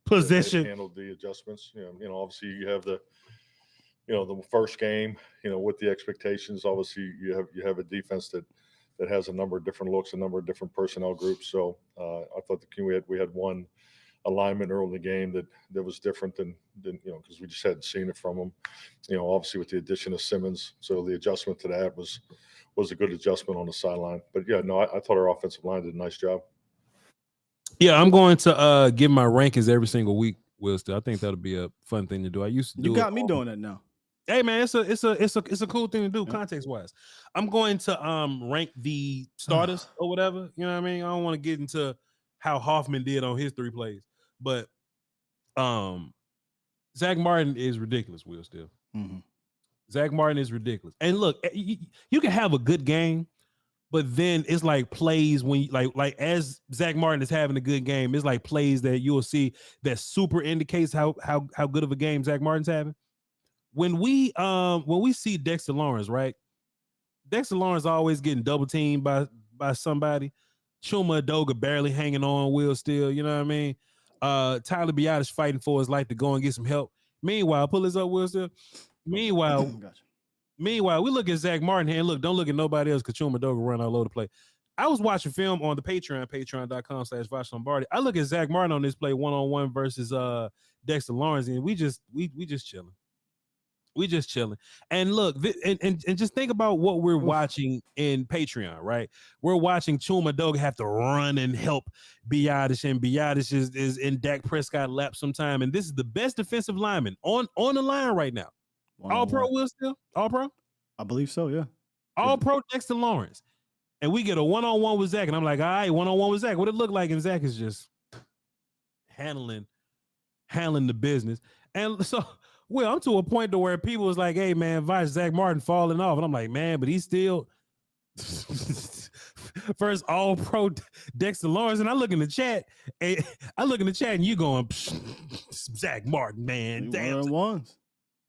position handled the adjustments. Obviously you have the first game. With the expectations, obviously you have a defense that has a number of different looks, a number of different personnel groups. So I thought we had one alignment early in the game that was different than because we just hadn't seen it from them. Obviously with the addition of Simmons, so the adjustment to that was a good adjustment on the sideline. But I thought our offensive line did a nice job. Yeah, I'm going to give my rankings every single week, Will. Still, I think that'll be a fun thing to do. I used to do. You got me doing that now. Hey man, it's a cool thing to do context wise. I'm going to rank the starters or whatever. You know what I mean? I don't want to get into how Hoffman did on his 3 plays, but Zach Martin is ridiculous. Will Still. Mm-hmm. Zach Martin is ridiculous. And look, you can have a good game, but then it's like plays when you, like as Zach Martin is having a good game, it's like plays that you'll see that super indicates how good of a game Zach Martin's having. When we see Dexter Lawrence, right? Dexter Lawrence always getting double teamed by somebody. Chuma Edoga barely hanging on, Will Still, you know what I mean? Tyler Biadasz fighting for his life to go and get some help. Meanwhile, pull this up, Will Still. Meanwhile, we look at Zach Martin here, and look, don't look at nobody else because Chuma Edoga run all over the place. I was watching film on the Patreon, patreon.com/Voch Lombardi. I look at Zach Martin on this play one-on-one versus Dexter Lawrence, and we just chilling. We just chilling. And look, and just think about what we're watching in Patreon, right? We're watching Chuma Edoga have to run and help Biadasz, and Biadasz is in Dak Prescott lap sometime. And this is the best defensive lineman on the line right now. All pro Will Still? All pro? I believe so, yeah. All pro Dexter Lawrence. And we get a one-on-one with Zach. And I'm like, all right, one-on-one with Zach. What it look like? And Zach is just handling the business. And so, well, I'm to a point to where people was like, hey, man, Voch, Zach Martin falling off. And I'm like, man, but he's still first all pro Dexter Lawrence. And I look in the chat and you going, Zach Martin, man. Damn. Ones.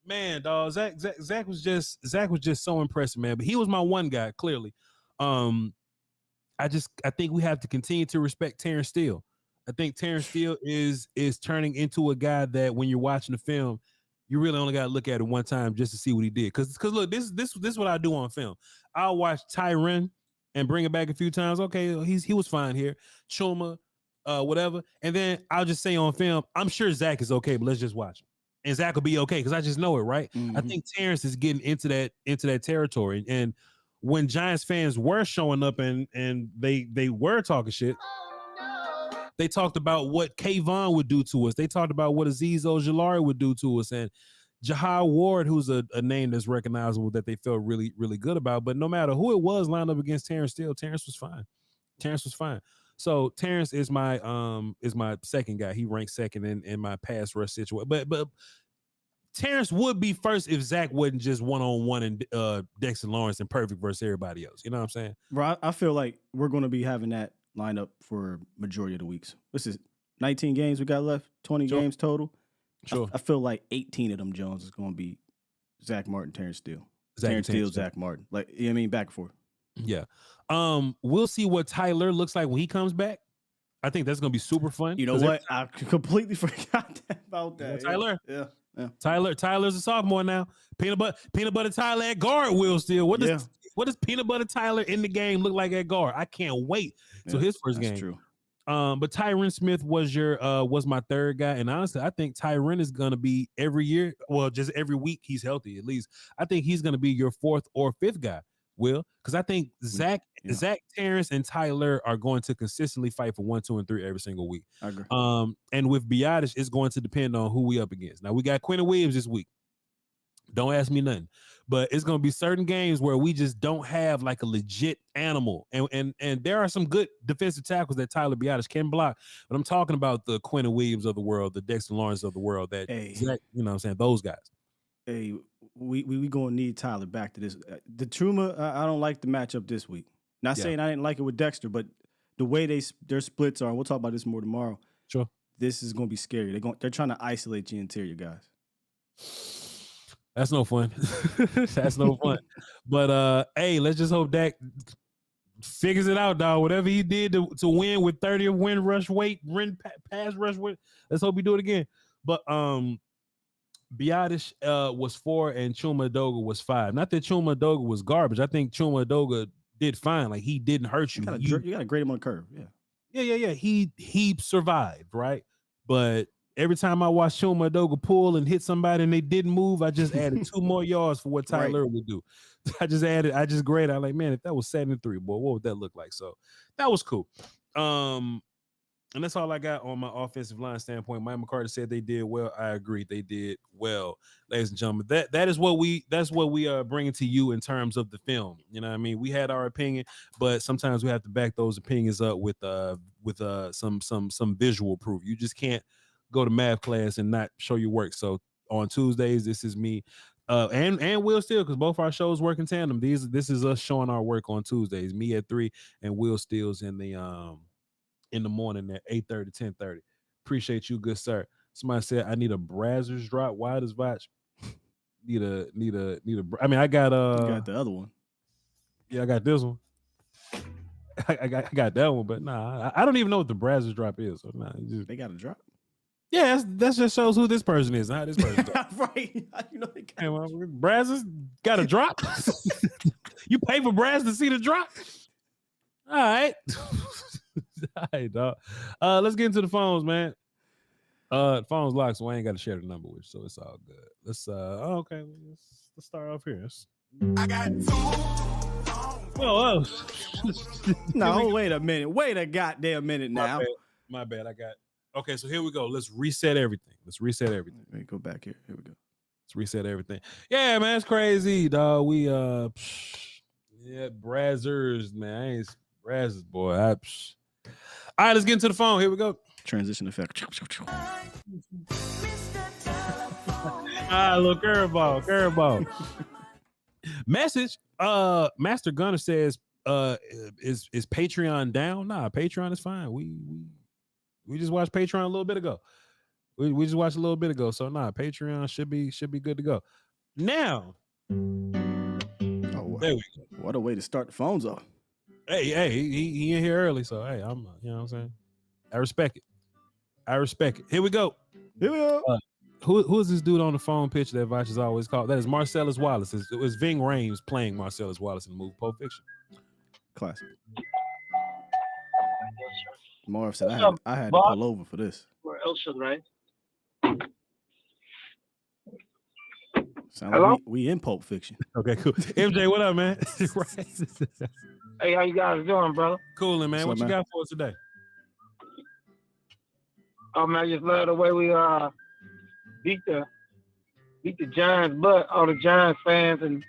Man, dog, Zach was just so impressive, man. But he was my one guy, clearly. I think we have to continue to respect Terrence Steele. I think Terrence Steele is turning into a guy that when you're watching the film, you really only got to look at it one time just to see what he did. Because look, this is what I do on film. I'll watch Tyron and bring it back a few times. Okay, he was fine here. Chuma, whatever. And then I'll just say on film, I'm sure Zach is okay, but let's just watch him. And Zach will be okay because I just know it, right? Mm-hmm. I think Terrence is getting into that territory. And when Giants fans were showing up and they were talking shit, they talked about what Kayvon would do to us. They talked about what Azeez Ojulari would do to us. And Jahar Ward, who's a name that's recognizable that they felt really, really good about. But no matter who it was lined up against Terrence Steele, Terrence was fine. So Terrence is my second guy. He ranks second in my pass rush situation. But Terrence would be first if Zach wasn't just one-on-one and Dexter Lawrence and perfect versus everybody else. You know what I'm saying? Bro, I feel like we're going to be having that lineup for majority of the weeks. This is 19 games we got left, 20 games total. Sure. I feel like 18 of them Jones is going to be Zach Martin, Terrence Steele. Terrence Steele, Zach Martin. Like, you know what I mean? Back and forth. Yeah. We'll see what Tyler looks like when he comes back. I think that's going to be super fun. You know what? I completely forgot about that. Tyler. Yeah. Tyler's a sophomore now. Peanut butter Tyler at guard. Will Still. What does Peanut Butter Tyler in the game look like at guard? I can't wait till his first game. True. But Tyron Smith was my third guy, and honestly, I think Tyron is gonna be every year. Well, just every week he's healthy at least. I think he's gonna be your fourth or fifth guy Will, because I think Zach, Terrence, and Tyler are going to consistently fight for 1, 2, and 3 every single week. I agree. And with Biotish, it's going to depend on who we up against. Now we got Quinn Williams this week. Don't ask me nothing, but it's going to be certain games where we just don't have like a legit animal. And there are some good defensive tackles that Tyler Biotish can block, but I'm talking about the Quinn Williams of the world, the Dexter Lawrence of the world, that Zach, you know what I'm saying, those guys. Hey, we going to need Tyler back to this. The Truma, I don't like the matchup this week. Not saying I didn't like it with Dexter, but the way their splits are, and we'll talk about this more tomorrow. Sure. This is going to be scary. They're trying to isolate the interior guys. That's no fun. That's no fun. But hey, let's just hope Dak figures it out, dog. Whatever he did to win with 30 win rush weight, pass rush weight, let's hope he do it again. But Biotish was 4 and Chuma Edoga was 5. Not that Chuma Edoga was garbage. I think Chuma Edoga did fine. Like, he didn't hurt you. You got to grade him on the curve. Yeah. He survived, right? But every time I watched Chuma Edoga pull and hit somebody and they didn't move, I just added 2 more yards for what Tyler would do. I just graded. I'm like, man, if that was 7-3, boy, what would that look like? So that was cool. And that's all I got on my offensive line standpoint. Mike McCarthy said they did well. I agree, they did well, ladies and gentlemen. That's what we are bringing to you in terms of the film. You know what I mean? We had our opinion, but sometimes we have to back those opinions up with some visual proof. You just can't go to math class and not show your work. So on Tuesdays, this is me and Will Steele, because both our shows work in tandem. This is us showing our work on Tuesdays. Me at 3 and Will Steele's in the morning at 8:30, 10:30. Appreciate you, good sir. Somebody said I need a Brazzers drop. Why does Voch need a? I mean, I got you got the other one. Yeah, I got this one. I got that one, but nah, I don't even know what the Brazzers drop is. So nah, they got a drop. Yeah, that just shows who this person is, how this person. Right? You know, Brazzers got a drop. You pay for Brazzers to see the drop. All right. All right, dog. Let's get into the phones, man. The phone's locked, so I ain't got to share the number with you, so it's all good. Let's okay. Let's start off here. I got 2 phones. No, wait a minute. Wait a goddamn minute now. My bad. I got. Okay, so here we go. Let's reset everything. Let me go back here. Here we go. Let's reset everything. Yeah, man, it's crazy, dog. We Brazzers, man. I ain't Brazzers, boy. All right, let's get into the phone. Here we go. Transition effect. Little curveball. Message. Master Gunner says, is Patreon down? Nah, Patreon is fine. We just watched Patreon a little bit ago. We just watched a little bit ago. So nah, Patreon should be good to go. Now. There we go. What a way to start the phones off. Hey, he in here early, so hey, I'm, you know what I'm saying? I respect it. Here we go. Who is this dude on the phone pitch that Voch is always called? That is Marcellus Wallace. It was Ving Rhames playing Marcellus Wallace in the movie Pulp Fiction. Classic. Marv said I had to pull over for this. Where else should I? Sound like we in Pulp Fiction. Okay, cool. MJ, what up, man? Hey, how you guys doing, brother? Coolin', man. What you got for us today? Oh man, I just love the way we beat the Giants, but all the Giants fans and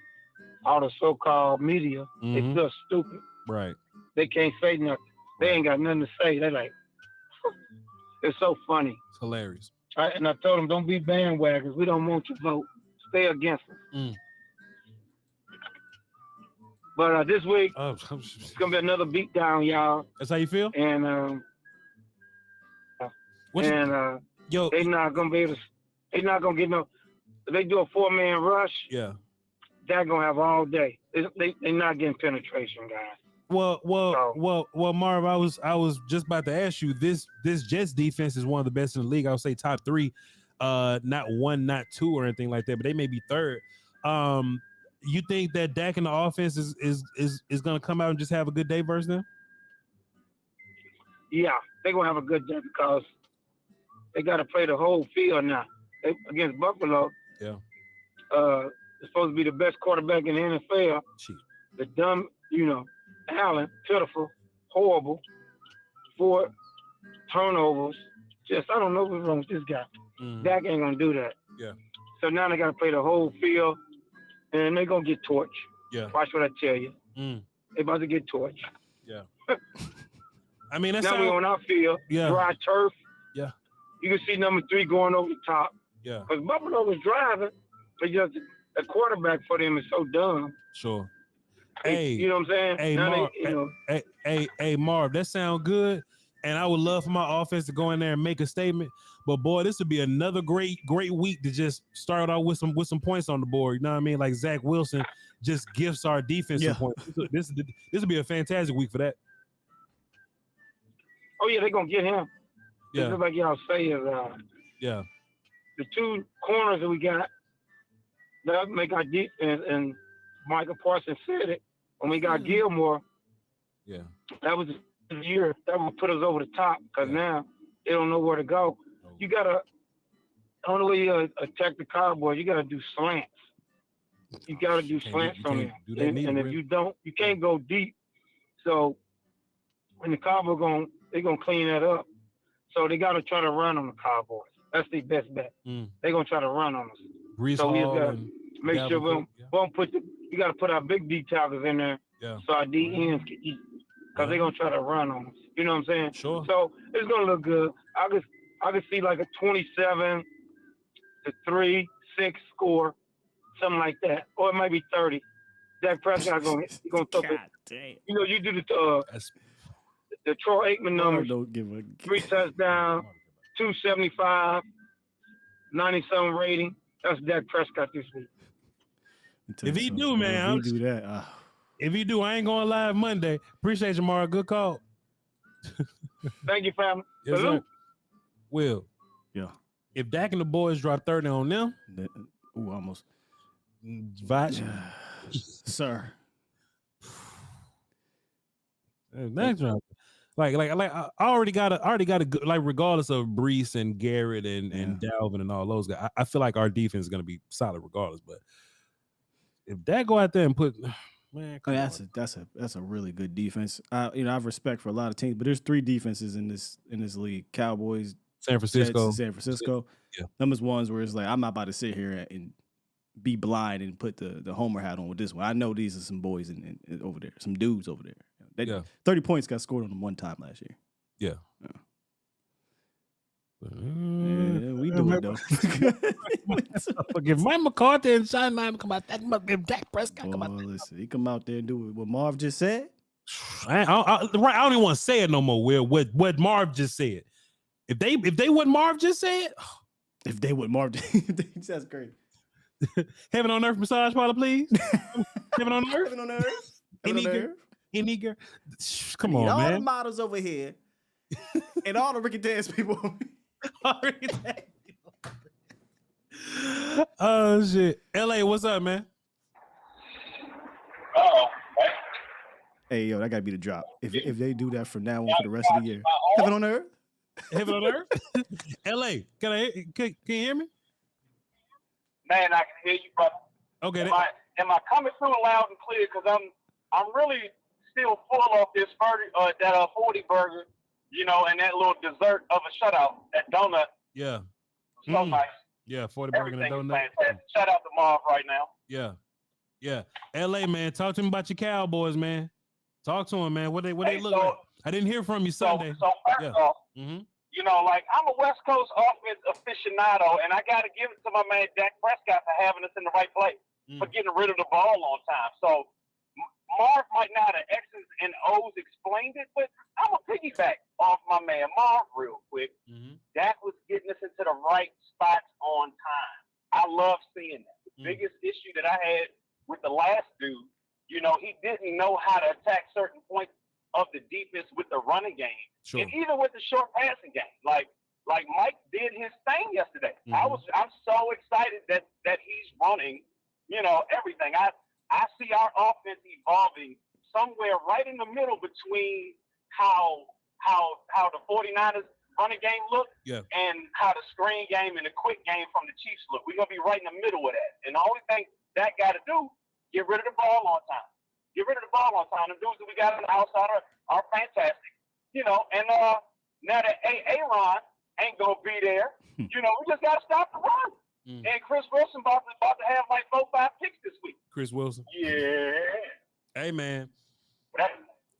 all the so-called media, they feel stupid. Right. They can't say nothing. They ain't got nothing to say. They're like, it's so funny. It's hilarious. Right? And I told them, don't be bandwagons. We don't want your vote. Stay against us. But this week, it's gonna be another beatdown, y'all. That's how you feel? And they're not gonna be able to. They're not gonna get no. If they do a 4-man rush, they're gonna have all day. They're not getting penetration, guys. Well, Marv, I was just about to ask you. This Jets defense is one of the best in the league. I would say top 3, not 1, not 2, or anything like that, but they may be 3rd. You think that Dak in the offense is gonna come out and just have a good day versus them? Yeah, they're gonna have a good day because they got to play the whole field now. Against Buffalo, yeah, it's supposed to be the best quarterback in the NFL. the dumb, Allen, pitiful, horrible, 4 turnovers. Just, I don't know what's wrong with this guy. Dak ain't going to do that. Yeah. So now they got to play the whole field, and they're going to get torched. Yeah. Watch what I tell you. They about to get torched. Yeah. I mean, that's now we're on our field, dry turf. Yeah. You can see number 3 going over the top. Yeah. Because Buffalo was driving, but just the quarterback for them is so dumb. Sure. Hey, you know what I'm saying? Hey, now Marv, hey, Marv, that sound good. And I would love for my offense to go in there and make a statement. But boy, this would be another great week to just start out with some points on the board. You know what I mean? Like Zach Wilson just gifts our defense some points. This would be a fantastic week for that. Oh yeah, they're gonna get him. Yeah. Just like y'all say is yeah. The 2 corners that we got that make our defense, and Michael Parsons said it when we got Gilmore. Yeah. That was the year that will put us over the top because now they don't know where to go. You gotta only way you attack the Cowboys, you gotta do slants. You gotta do slants on them, and if you don't, you can't go deep. So when the Cowboys they're gonna clean that up. So they gotta try to run on the Cowboys. That's their best bet. They're gonna try to run on us. So we just gotta make sure we don't we gotta put our big D tackles in there so our D ends can eat. Because they're gonna try to run on us. You know what I'm saying? Sure. So it's gonna look good. I could see like a 27-3, 6 score, something like that. Or it might be 30. Dak Prescott gonna throw it. You do the Troy Aikman numbers. Don't give a 3 touchdowns, 275, 90-something rating. That's Dak Prescott this week. If he do, man. If he do that, if you do, I ain't going live Monday. Appreciate you, Mara. Good call. Thank you, family. Yes, sir. Will. Yeah. If Dak and the boys drop 30 on them. Almost. Voch. Sir. That's right. Like I already got a good, like, regardless of Brees and Garrett and Dalvin and all those guys, I feel like our defense is gonna be solid regardless. But if Dak go out there and put that's a really good defense. I have respect for a lot of teams, but there's 3 defenses in this league: Cowboys, San Francisco, Jets, San Francisco. Yeah, numbers ones where it's like I'm not about to sit here and be blind and put the homer hat on with this one. I know these are some boys in over there, some dudes over there. 30 points got scored on them one time last year. Yeah. We do it though. If Mike McCarthy and Sean Lyman come out, if Dak Prescott come out, listen, he come out there and do what Marv just said. I don't even want to say it no more. Will what Marv just said? If they what Marv just said, if they what Marv, that's great. Heaven on earth massage parlor, please. Heaven on earth. Heaven on earth. Any girl. Come on, all man. the models over here, and all the Ricky Dance people. Oh shit. LA, what's up, man? Hey, yo, that gotta be the drop. If they do that from now on for the rest of the year. Heaven on earth. Heaven on earth. LA, can you hear me? Man, I can hear you, brother. Okay. Am I coming through loud and clear? Because I'm really still full of this 40 burger, and that little dessert of a shutout, that donut. Yeah. So nice. Yeah, 40 burger and a donut. Fantastic. Shout out to Marv right now. Yeah. LA, man, talk to me about your Cowboys, man. Talk to them, man. What they look like? I didn't hear from you Sunday. So first off, I'm a West Coast offense aficionado, and I got to give it to my man Dak Prescott for having us in the right place, for getting rid of the ball on time. So Marv might not have X's and O's explained it, but I'm going to piggyback off my man Marv real quick. Dak was getting us into the right spots on time. I love seeing that. The biggest issue that I had with the last dude, he didn't know how to attack certain points of the defense with the running game, and even with the short passing game. Like Mike did his thing yesterday. I'm so excited that he's running, everything. I see our offense evolving somewhere right in the middle between how the 49ers running game look and how the screen game and the quick game from the Chiefs look. We're gonna be right in the middle of that. And the only thing that got to do, get rid of the ball on time. get rid of the ball on time. The dudes that we got on the outside are fantastic. You know, and now that Aaron ain't gonna be there, you know, we just gotta stop the run. And Chris Wilson about to have like 4-5 picks this week. Chris Wilson. Yeah. Hey man.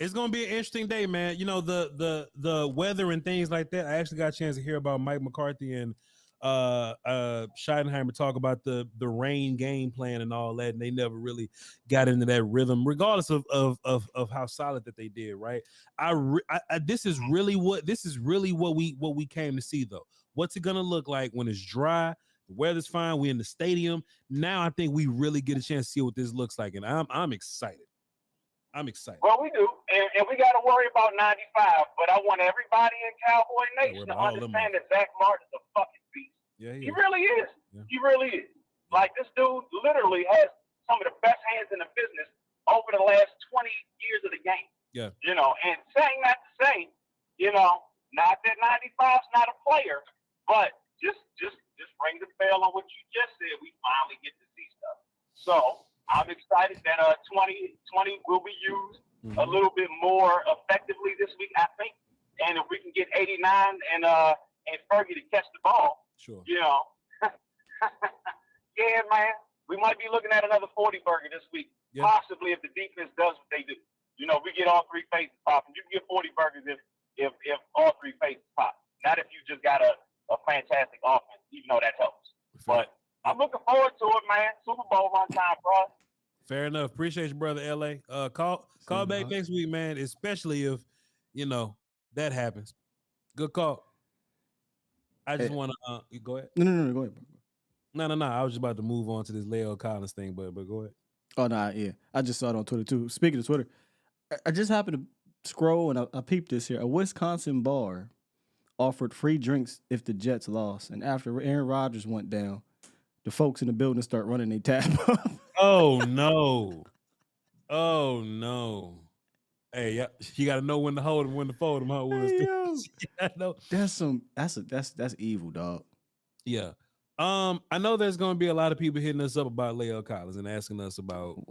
It's gonna be an interesting day, man. You know, the weather and things like that. I actually got a chance to hear about Mike McCarthy and Scheidenheimer talk about the rain game plan and all that, and they never really got into that rhythm, regardless of how solid that they did. Right? This is really what we came to see, though. What's it gonna look like when it's dry? The weather's fine. We're in the stadium now. I think we really get a chance to see what this looks like, and I'm excited. I'm excited. Well, we do, and we got to worry about 95. But I want everybody in Cowboy Nation to understand that Zach Martin's a fucking beast. Yeah, he really is. Yeah. He really is. Like, this dude literally has some of the best hands in the business over the last 20 years of the game. Yeah. You know, and saying that to say, you know, not that 95's not a player, but just ring the bell on what you just said. We finally get to see stuff. So I'm excited that 2020 will be used a little bit more effectively this week, I think. And if we can get 89 and Fergie to catch the ball, sure, you know, yeah, man, we might be looking at another 40 burger this week, possibly if the defense does what they do. You know, we get all three faces popping. You can get 40 burgers if all three faces pop. Not if you just got a fantastic offense, even though that helps. But I'm looking forward to it, man. Super Bowl on time, bro. Fair enough. Appreciate you, brother. LA. Call back next week, man. Especially if you know that happens. Good call. I just want to go ahead. No, go ahead. No. I was just about to move on to this Leo Collins thing, but go ahead. Oh no, yeah. I just saw it on Twitter too. Speaking of Twitter, I just happened to scroll and I peeped this here. A Wisconsin bar offered free drinks if the Jets lost, and after Aaron Rodgers went down, the folks in the building start running their tab up. Oh no! Oh no! Hey, you got to know when to hold them, when to fold them. How That's evil, dog. Yeah. I know there's going to be a lot of people hitting us up about Leo Collins and asking us about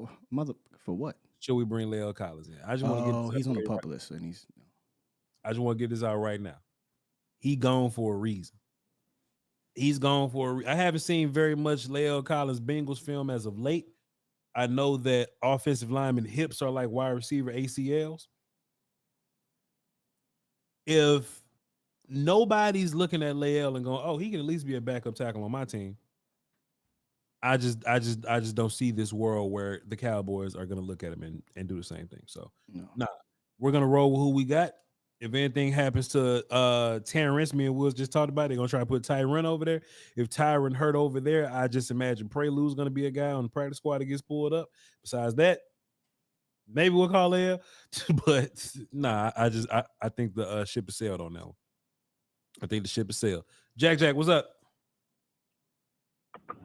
for what? Should we bring Leo Collins in? I just want to get. He's on the pup list, and he's. I just want to get this out right now. He gone for a reason. He's gone for. I haven't seen very much Leo Collins Bengals film as of late. I know that offensive lineman hips are like wide receiver ACLs. If nobody's looking at Leo and going, "Oh, he can at least be a backup tackle on my team," I just don't see this world where the Cowboys are going to look at him and do the same thing. So, we're going to roll with who we got. If anything happens to Terrence, me and Wills just talked about, they're going to try to put Tyron over there. If Tyron hurt over there, I just imagine Prelude's going to be a guy on the practice squad that gets pulled up. Besides that, maybe we'll call Leo. But, I think the ship is sailed on that one. I think the ship is sailed. Jack, what's up?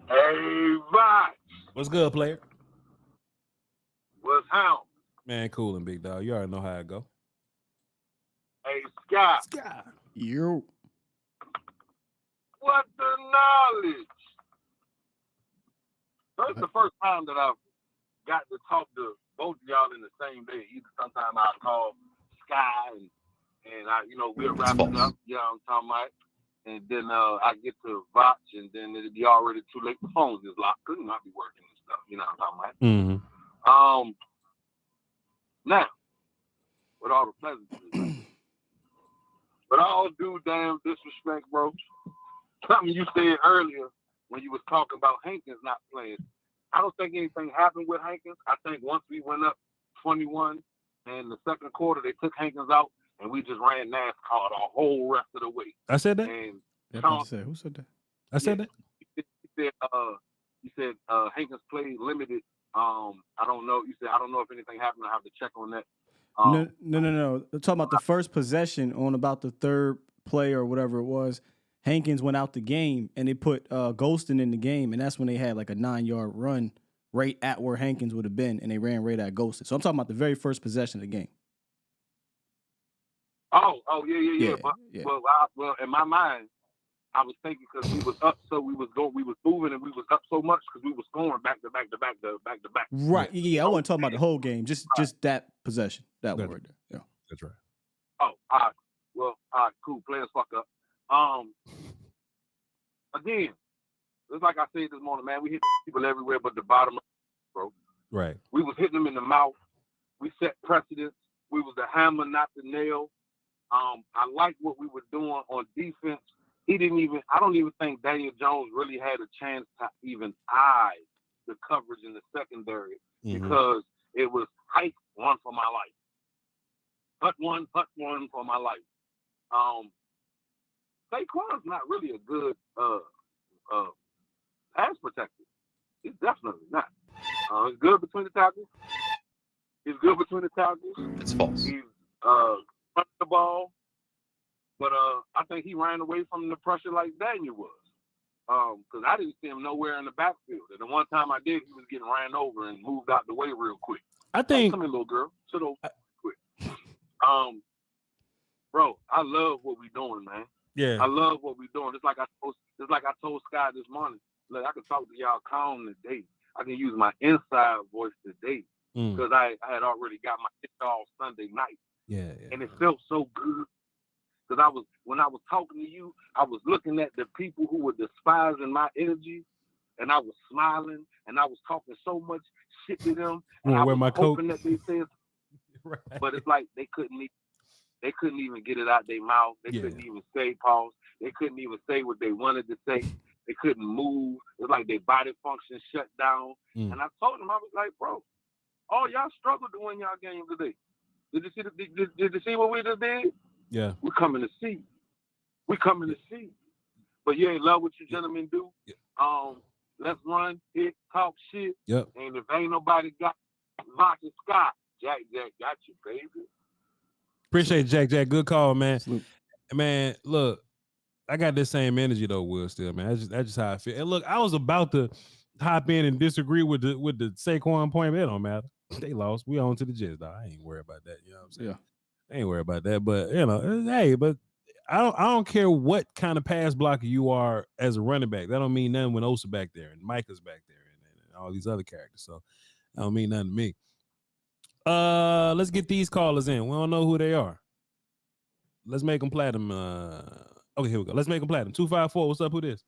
Hey, Voch. What's good, player? What's how? Man, cool and big dog. You already know how it go. Hey, Scott. You. What the knowledge? That's the first time that I've got to talk to both of y'all in the same day. Either sometime I'll call Sky and I, we're wrapping up. You know what I'm talking about? And then I get to Voch, and then it'll be already too late. The phone's just locked. Couldn't not be working and stuff. You know what I'm talking about? Mm-hmm. Now, with all the pleasantries, but all due damn disrespect, bro. Something you said earlier when you was talking about Hankins not playing. I don't think anything happened with Hankins. I think once we went up 21 and the second quarter, they took Hankins out, and we just ran NASCAR the whole rest of the way. I said that? And who said that? I said that? You said Hankins played limited. I don't know. You said, I don't know if anything happened. I have to check on that. No. They're talking about the first possession on about the third play or whatever it was. Hankins went out the game, and they put Golston in the game, and that's when they had like a 9-yard run right at where Hankins would have been, and they ran right at Golston. So I'm talking about the very first possession of the game. Oh, yeah. Well, in my mind, I was thinking because we was up, so we was moving, and we was up so much because we was scoring back to back. Right. Yeah, I wasn't talking about the whole game. Just that possession. That one right there. Yeah. That's right. Oh, all right. Well, all right, cool. Players fuck up. Again, it's like I said this morning, man. We hit people everywhere but the bottom of the bro. Right. We was hitting them in the mouth. We set precedents. We was the hammer, not the nail. I like what we were doing on defense. I don't even think Daniel Jones really had a chance to even eye the coverage in the secondary because it was hike one for my life. Hut one for my life. Saquon's not really a good pass protector. He's definitely not. He's good between the tackles. It's false. He's running the ball, but I think he ran away from the pressure like Daniel was. Because I didn't see him nowhere in the backfield. And the one time I did, he was getting ran over and moved out the way real quick. I think. Come here, little girl. Sit over quick. Bro, I love what we're doing, man. Yeah. I love what we're doing. It's like I told Sky this morning. Look, I can talk to y'all calm today. I can use my inside voice today because I had already got my install Sunday night. Yeah. And it felt so good. Because when I was talking to you, I was looking at the people who were despising my energy, and I was smiling, and I was talking so much shit to them. And I was hoping that they said, right. But it's like they couldn't even get it out their mouth. They couldn't even say pause. They couldn't even say what they wanted to say. They couldn't move. It's like their body function shut down. And I told them, I was like, bro, all y'all struggled to win y'all game today. Did you see what we just did? Yeah. We're coming to see. But yeah, love what you gentlemen do. Yeah. Let's run, hit, talk shit. Yep. And if ain't nobody got Voch and Scott, Jack got you, baby. Appreciate it, Jack. Good call, man. Man, look, I got this same energy though, Will, still, man. That's just how I feel. And look, I was about to hop in and disagree with the Saquon point, but it don't matter. They lost. We on to the Jets, dog. I ain't worried about that. You know what I'm saying? Yeah. I ain't worried about that. But hey, but I don't care what kind of pass blocker you are as a running back. That don't mean nothing when Osa back there and Micah's back there and all these other characters. So that don't mean nothing to me. Let's get these callers in. We don't know who they are. Let's make them platinum. Okay, here we go. Let's make them platinum. 254. What's up? Who this?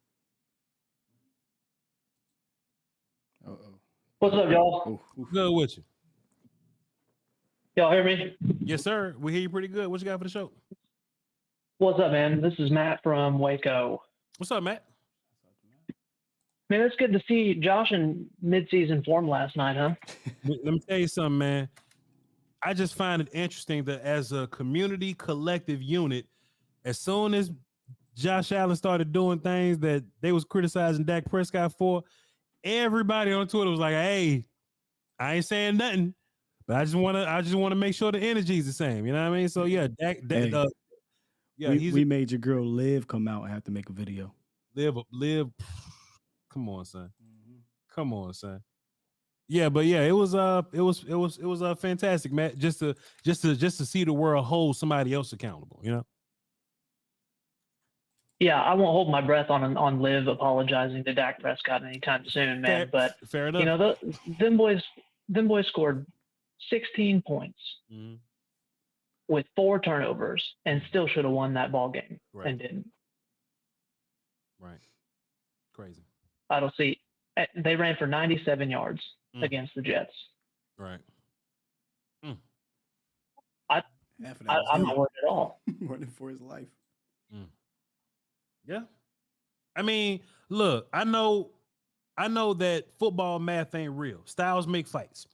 What's up, y'all? Good with you. Y'all hear me? Yes, sir. We hear you pretty good. What you got for the show? What's up, man? This is Matt from Waco. What's up, Matt? Man, it's good to see Josh in midseason form last night, huh? Let me tell you something, man. I just find it interesting that as a community collective unit, as soon as Josh Allen started doing things that they was criticizing Dak Prescott for, everybody on Twitter was like, "Hey, I ain't saying nothing, but I just want to make sure the energy is the same." You know what I mean? So yeah, Dak we made your girl Liv come out and have to make a video. Liv. Come on, son. Come on, son. Yeah, but yeah, it was fantastic, Matt. Just to see the world hold somebody else accountable, you know. Yeah, I won't hold my breath on Liv apologizing to Dak Prescott anytime soon, man. Fair enough. You know, them boys scored 16 points with 4 turnovers and still should have won that ball game and didn't. Right. Crazy. I don't see. They ran for 97 yards against the Jets. Right. I'm not worried at all. Running for his life. Yeah. I mean, look, I know that football math ain't real. Styles make fights.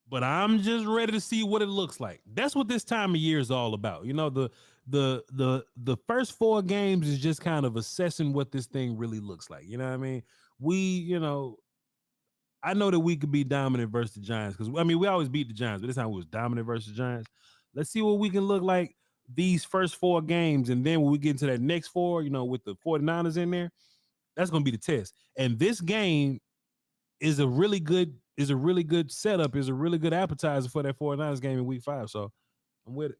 But I'm just ready to see what it looks like. That's what this time of year is all about. You know, the first 4 games is just kind of assessing what this thing really looks like. You know what I mean? I know that we could be dominant versus the Giants because, I mean, we always beat the Giants, but this time we was dominant versus the Giants. Let's see what we can look like these first 4 games. And then when we get into that next 4, you know, with the 49ers in there, that's going to be the test. And this game is a really good setup, is a really good appetizer for that 49ers game in week 5. So I'm with it.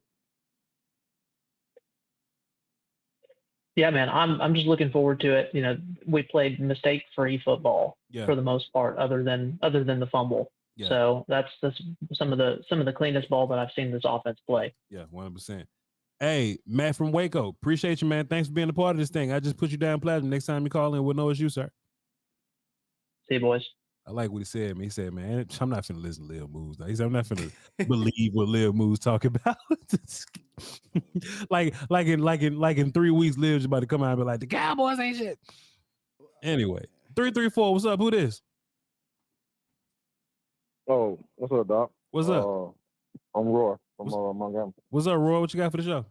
Yeah, man, I'm just looking forward to it. You know, we played mistake-free football for the most part, other than the fumble. Yeah. So that's some of the cleanest ball that I've seen this offense play. Yeah, 100%. Hey, Matt from Waco, appreciate you, man. Thanks for being a part of this thing. I just put you down platinum. Next time you call in, we'll know it's you, sir. See you, boys. I like what he said, man. He said, man, I'm not finna listen to Lil Moose. He said, I'm not finna believe what Lil Moose talking about. like in 3 weeks, Lil's about to come out and be like, the Cowboys ain't shit. Anyway, 334, what's up? Who this? Oh, what's up, Doc? What's up? I'm Roy from Montgomery. What's up, Roy? What you got for the show?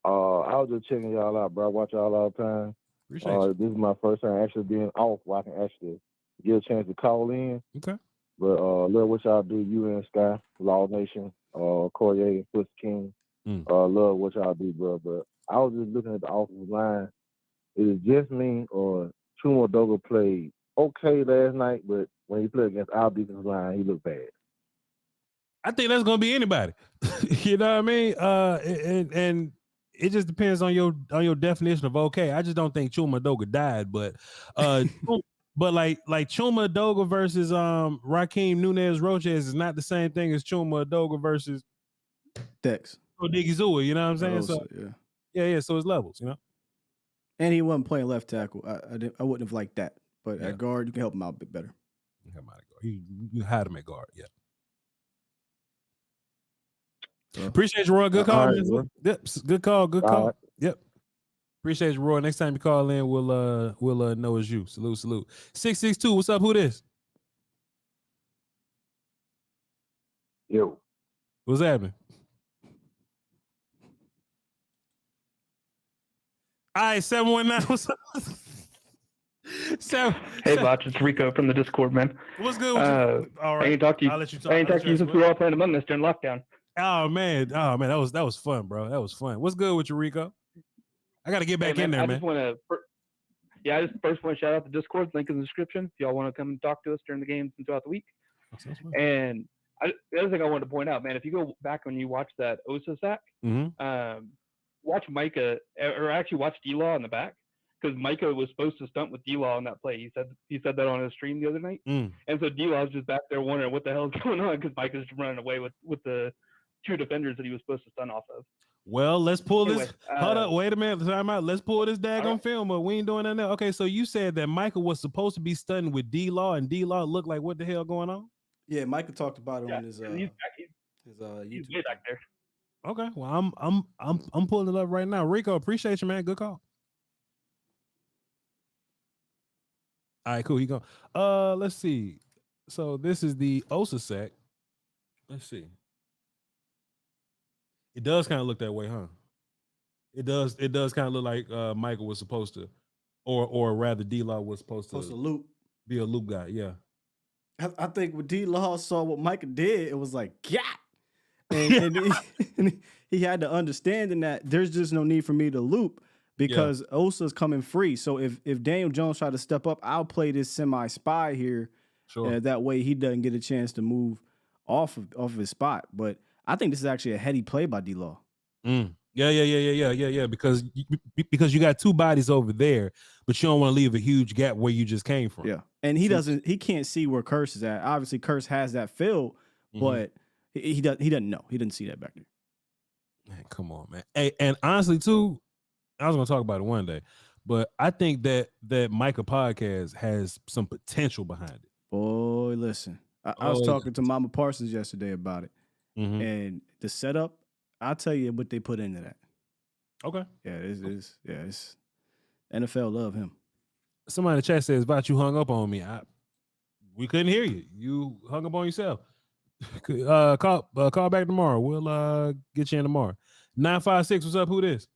I was just checking y'all out, bro. I watch y'all all the time. Appreciate you. This is my first time actually being off where I can actually get a chance to call in. Okay. But love what y'all do, you and Sky, Law Nation, Corrier, Pussy King. Love what y'all do, bro. But I was just looking at the offensive line. Is it just me or Chuma Doga played okay last night, but when he played against our defensive line, he looked bad. I think that's gonna be anybody. You know what I mean? And it just depends on your definition of okay. I just don't think Chuma Doga died, but but like Chuma Doga versus Raheem Nunez Roches is not the same thing as Chuma Doga versus Dex Odighizuwa. You know what I'm saying? So yeah. So it's levels, you know. And he wasn't playing left tackle. I wouldn't have liked that. But at guard, you can help him out a bit better. You had him at guard, yeah. Appreciate you, Roy. Good call, right, man. Yep. Good call. Good call. Right. Yep. Appreciate you, Roy. Next time you call in, we'll know it's you. Salute. 662. What's up? Who this? Yo. What's happening? All right, 719. What's up? Hey, Voch, it's Rico from the Discord, man. What's good with you? All right. I ain't talked to you. I'll let you talk. I ain't talked to you since we were all playing Among Us during lockdown. Oh man, that was fun, bro. That was fun. What's good with you, Rico? I got to get back in there, man. I just first want to shout out the Discord. Link in the description if y'all want to come and talk to us during the games and throughout the week. And the other thing I wanted to point out, man, if you go back when you watch that Osa sack, watch Micah, or actually watch D-Law in the back, because Micah was supposed to stunt with D-Law on that play. He said that on his stream the other night. And so D-Law was just back there wondering what the hell is going on, because Micah's running away with the two defenders that he was supposed to stunt off of. Well, let's pull this. Hold up, wait a minute. Time out. Let's pull this daggone film, but we ain't doing that now. Okay, so you said that Micah was supposed to be stunting with D-Law, and D-Law looked like what the hell going on? Yeah, Micah talked about it on his YouTube. He's way back there. Okay, well, I'm pulling it up right now. Rico, appreciate you, man. Good call. All right, cool. He go. Let's see. So this is the Osa sack. Let's see. It does kind of look that way, huh? It does kind of look like Michael was supposed to, or rather D-Law was supposed to loop. Be a loop guy, yeah. I think when D-Law saw what Micah did, it was like, yeah. And he had to understand in that there's just no need for me to loop because Osa's coming free. So if Daniel Jones tried to step up, I'll play this semi-spy here. Sure. That way he doesn't get a chance to move off of his spot. But I think this is actually a heady play by D-Law. Yeah. Because you got two bodies over there, but you don't want to leave a huge gap where you just came from. Yeah. And he can't see where Curse is at. Obviously, Curse has that field, but he doesn't know. He didn't see that back there. Man, come on, man. Hey, and honestly, too, I was gonna talk about it one day, but I think that Micah podcast has some potential behind it. Boy, listen. I was talking to Mama Parsons yesterday about it. And the setup, I'll tell you what they put into that. Okay. Yeah, it's NFL love him. Somebody in the chat says, "Voch, you hung up on me." We couldn't hear you. You hung up on yourself. Call back tomorrow. We'll get you in tomorrow. 956. What's up? Who this?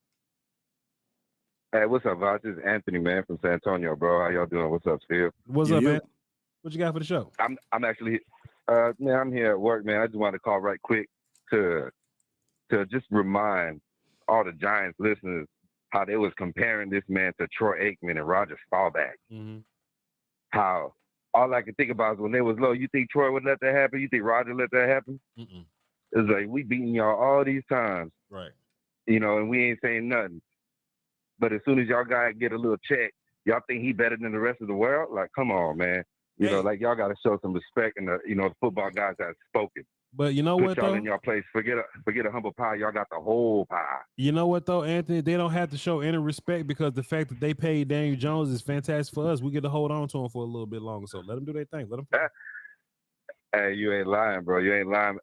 Hey, what's up, Voch? This is Anthony, man, from San Antonio, bro. How y'all doing? What's up, Steele? What's up, man? What you got for the show? I'm actually, man, I'm here at work, man. I just wanted to call right quick to just remind all the Giants listeners how they was comparing this man to Troy Aikman and Roger Staubach. How all I could think about is when they was low, you think Troy would let that happen? You think Roger let that happen? It's like, we beating y'all all these times. Right. You know, and we ain't saying nothing. but as soon as y'all guys get a little check, y'all think he better than the rest of the world? Like, come on, man. You know, like y'all got to show some respect, and the football guys that have spoken. But you know Put what y'all though? in your place. Forget a humble pie. Y'all got the whole pie. You know what though, Anthony? They don't have to show any respect because the fact that they paid Daniel Jones is fantastic for us. We get to hold on to him for a little bit longer. So let them do their thing. Let them. Hey, you ain't lying, bro. You ain't lying.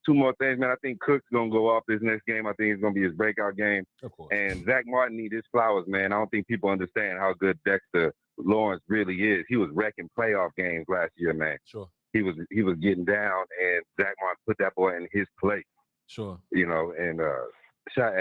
Two more things, man. I think Cook's gonna go off this next game. I think it's gonna be his breakout game. Of course. And Zach Martin need his flowers, man. I don't think people understand how good Dexter Lawrence really is. He was wrecking playoff games last year, man. Sure. He was getting down, and Zach Martin put that boy in his place. Sure. You know, and shout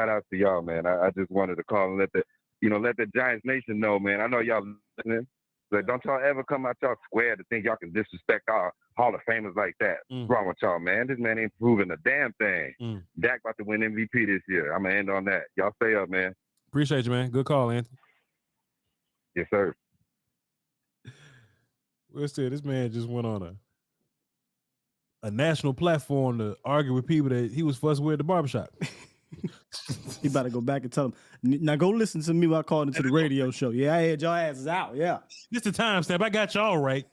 out to y'all, man. I just wanted to call and let the Giants Nation know, man. I know y'all listening. But don't y'all ever come out y'all square to think y'all can disrespect our Hall of Famers like that. What's wrong with y'all, man? This man ain't proving a damn thing. Dak about to win MVP this year. I'm going to end on that. Y'all stay up, man. Appreciate you, man. Good call, Anthony. Yes, sir. Well said, this man just went on a national platform to argue with people that he was fussing with at the barbershop. He about to go back and tell him, now go listen to me while I called into the radio show. Yeah, I had y'all asses out. Yeah. This the timestamp. I got y'all right.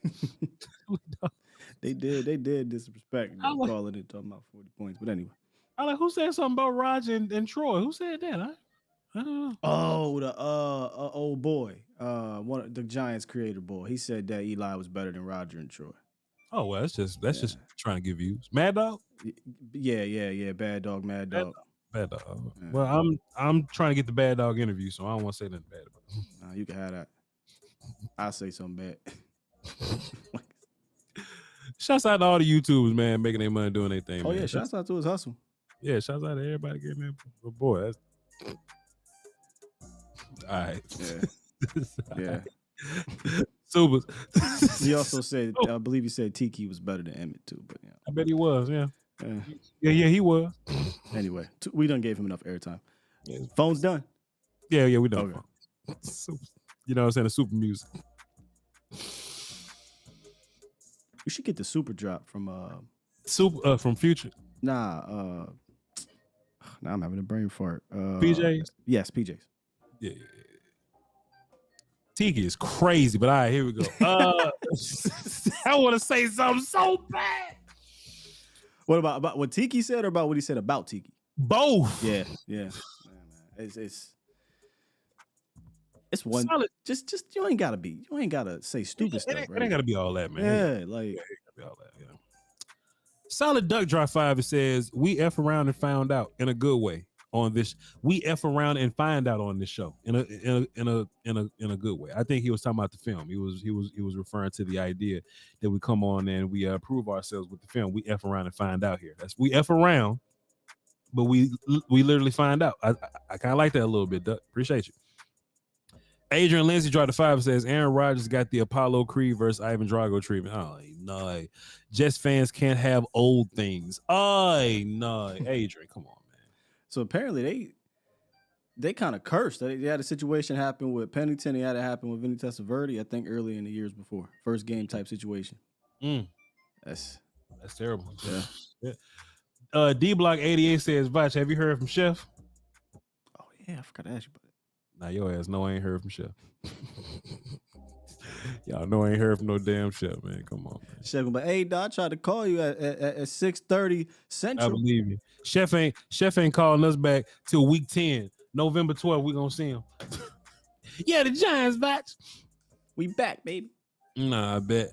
They did disrespect. Calling it, talking about 40 points. But anyway. I like, who said something about Roger and Troy? Who said that? I don't know. Oh, the old boy. One of the Giants creator boy. He said that Eli was better than Roger and Troy. Oh, well, that's just trying to give views. Mad Dog? Yeah. Bad Dog, Mad Dog. Bad Dog. Yeah. Well, I'm trying to get the Bad Dog interview, so I don't want to say nothing bad about it. You can have that. I'll say something bad. Shouts out to all the YouTubers, man, making their money doing their thing. Oh, man. yeah. Shouts out to his hustle. Yeah, shouts out to everybody getting their boy. That's all right. Yeah. Super. He also said, I believe he said Tiki was better than Emmett too. But yeah, I bet he was. Yeah, he was. Anyway, we done gave him enough airtime. Phone's done. Yeah, we done. Okay. You know what I'm saying? The super music. You should get the super drop from from Future. Now I'm having a brain fart. PJs? Yes, PJs. Yeah. Tiki is crazy, but all right, here we go. I want to say something so bad. What about what Tiki said, or about what he said about Tiki? Both. Yeah. It's one. Solid. Just you ain't gotta say stupid stuff. It ain't gotta be all that, man. Yeah, like it ain't gotta be all that. Yeah. Solid Duck Drop 5. It says we F around and found out in a good way on this. We F around and find out on this show in a good way. I think he was talking about the film. He was referring to the idea that we come on and we prove ourselves with the film. We F around and find out here. That's we F around, but we literally find out. I kind of like that a little bit, Duck. Appreciate you. Adrian Lindsay dropped the 5 and says Aaron Rodgers got the Apollo Creed versus Ivan Drago treatment. Oh no, Jets fans can't have old things. Oh no, Adrian, come on, man. So apparently they kind of cursed. They had a situation happen with Pennington. They had it happen with Vinny Testaverde, I think, early in the years before. First game type situation. That's terrible. Yeah. D Block 88 says, Voch, have you heard from Chef? Oh yeah, I forgot to ask you about it. Now your ass know I ain't heard from Chef. Y'all know I ain't heard from no damn Chef, man. Come on, man. Chef, but hey, dog, I tried to call you at 6:30 Central. I believe you. Chef ain't calling us back till week 10. November 12th, we gonna see him. Yeah, the Giants, Voch. We back, baby. Nah, I bet.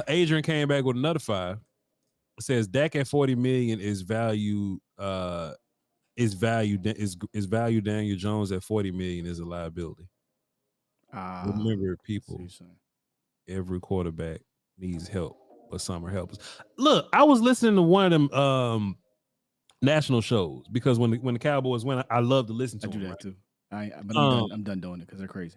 Adrian came back with another 5. It says Dak at $40 million is value. Is value Daniel Jones at $40 million is a liability. Remember, people, every quarterback needs help, but some are helpless. Look, I was listening to one of them national shows because when the Cowboys win, I love to listen to them. I do that too. I'm done doing it because they're crazy.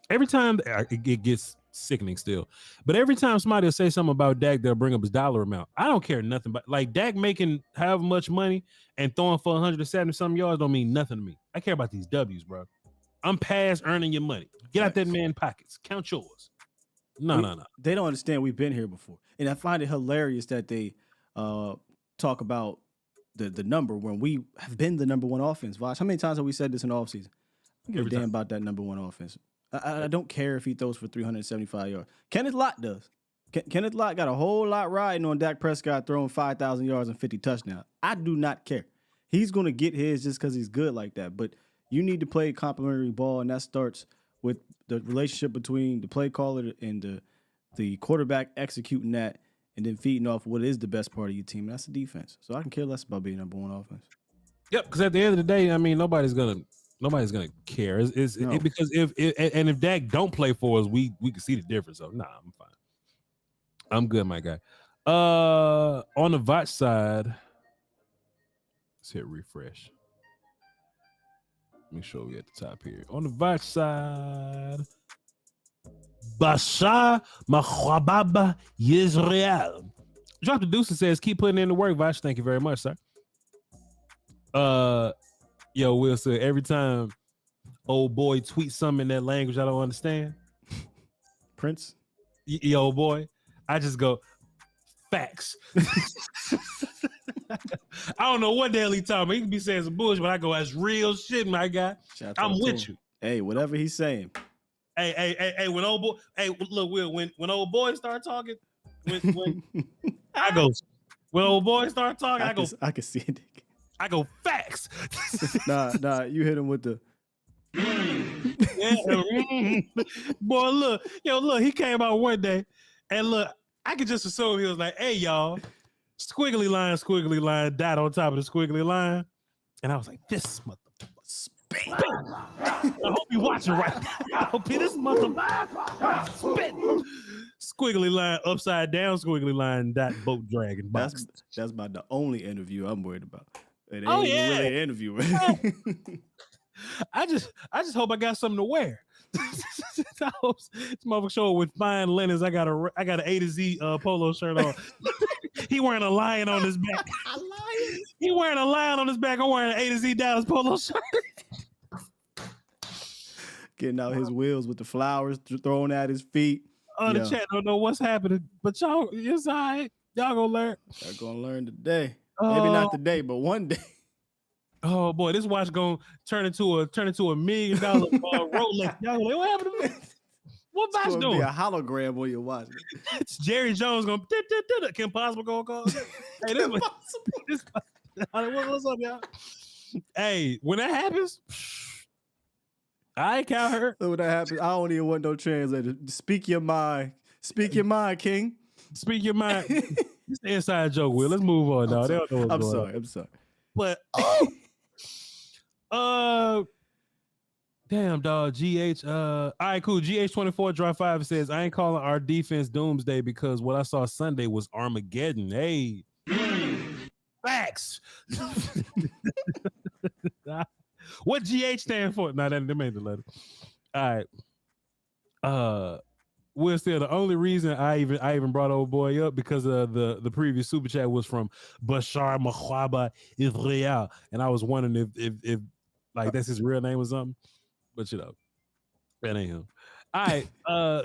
Every time it gets sickening still, but every time somebody will say something about Dak, they'll bring up his dollar amount. I don't care nothing about like Dak making however much money and throwing for 170 some yards don't mean nothing to me. I care about these W's, bro. I'm past earning your money. Get out that man's pockets. Count yours. No. They don't understand we've been here before, and I find it hilarious that they talk about the number when we have been the number one offense. Voch, how many times have we said this in the offseason? Give a damn about that number one offense. I don't care if he throws for 375 yards. Kenneth Lott does. Kenneth Lott got a whole lot riding on Dak Prescott throwing 5,000 yards and 50 touchdowns. I do not care. He's going to get his just because he's good like that. But you need to play complimentary ball, and that starts with the relationship between the play caller and the quarterback executing that and then feeding off what is the best part of your team. That's the defense. So I can care less about being number one offense. Yep, because at the end of the day, I mean, nobody's gonna care. Because if Dak don't play for us, we can see the difference. So nah, I'm fine. I'm good, my guy. On the Voch side, let's hit refresh. Make sure we at the top here. On the Voch side, Basha Mahwababa Yisrael. Drop the deuce and says, keep putting in the work, Voch. Thank you very much, sir. Yo, Will said, every time old boy tweets something in that language I don't understand, Prince, yo, boy, I just go, facts. I don't know what the hell he talking about. He can be saying some bullshit, but I go, that's real shit, my guy. I'm with you. Hey, whatever he's saying. Hey, when old boy, look, Will, when old boys start talking, when I go, when old boys start talking, I can see it. I go, facts. Nah, you hit him with the boy, look, he came out one day, and look, I could just assume he was like, hey, y'all, squiggly line, dot on top of the squiggly line. And I was like, this motherfucker spit. I hope you watching right now. I hope this motherfucker spit. Squiggly line, upside down squiggly line, dot boat dragon box. That's about the only interview I'm worried about. It ain't Really an interview. I just hope I got something to wear. I hope this motherfucker show with fine linens. I got an A to Z polo shirt on. He wearing a lion on his back. A lion? He wearing a lion on his back. I'm wearing an A to Z Dallas polo shirt. Getting out his wheels with the flowers thrown at his feet. The chat don't know what's happening, but y'all, it's all right. Y'all gonna learn. Y'all gonna learn today. Maybe not today, but one day. Oh boy, this watch gonna turn into a $1 million Rolex. Y'all like, what happened to me? What Voch doing? Be a hologram on your watch. It's Jerry Jones going. Kim Possible gonna call. Hey, what's up, y'all? Hey, when that happens, I ain't count her. When that happens, I don't even want no translator. Speak your mind. Speak your mind, King. Speak your mind. It's the inside joke, Will. Let's move on, dog. I'm sorry. But damn, dog. GH. All right, cool. GH24 Drive 5 says, I ain't calling our defense doomsday because what I saw Sunday was Armageddon. Hey, facts. What GH stand for? Nah, they made the letter. All right. Will still the only reason I even brought old boy up because the previous super chat was from Bashar Mahwaba Israel, and I was wondering if like that's his real name or something, but that ain't him. All right,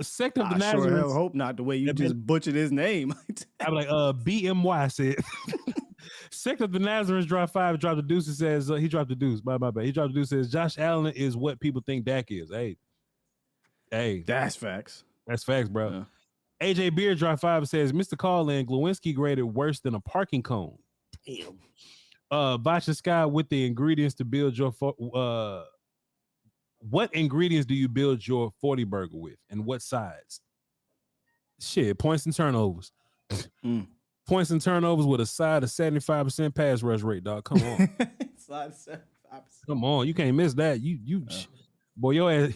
Sect of the Nazarene. Sure hope not. The way you just butchered his name. I'm like BMY said. Sect of the Nazarenes Drop 5 dropped the deuce and says he dropped the deuce. My bad. He dropped the deuce says Josh Allen is what people think Dak is. Hey, that's facts. That's facts, bro. Yeah. AJ Beard Drop 5 says Mr. Call-in Glowinski graded worse than a parking cone. Damn. Voch and Sky with the ingredients to build your what ingredients do you build your 40 burger with and what sides? Shit, points and turnovers. Points and turnovers with a side of 75% pass rush rate, dog. Come on. Side 75%. Come on, you can't miss that. Boy, your ass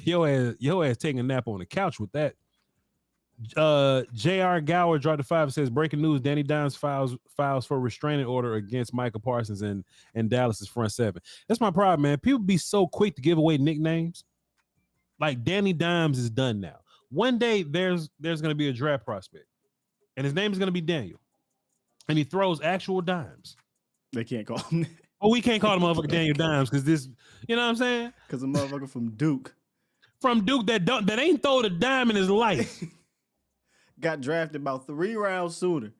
taking a nap on the couch with that. J.R. Gower dropped the 5 and says breaking news: Danny Dimes files for restraining order against Micah Parsons and Dallas's front seven. That's my problem, man. People be so quick to give away nicknames. Like Danny Dimes is done now. One day there's gonna be a draft prospect, and his name is gonna be Daniel, and he throws actual dimes. They can't call him. Oh, we can't call him motherfucker Daniel Dimes because this, you know what I'm saying? Because a motherfucker from Duke. From Duke that ain't thrown a dime in his life. Got drafted about 3 rounds sooner.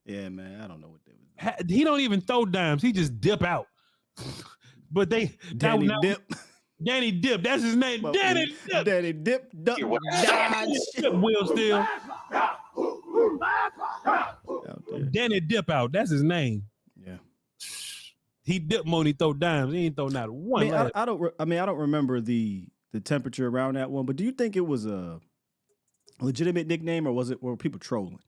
Yeah, man, I don't know what they was doing. He don't even throw dimes. He just dip out. But Danny dip. Danny Dip. That's his name. Danny Dip. Danny Dip. Dodge. Will Steele. Danny Dip out. That's his name. Yeah. He dip more than he throw dimes. He ain't throw not one. I don't remember the temperature around that one, but do you think it was a legitimate nickname or were people trolling?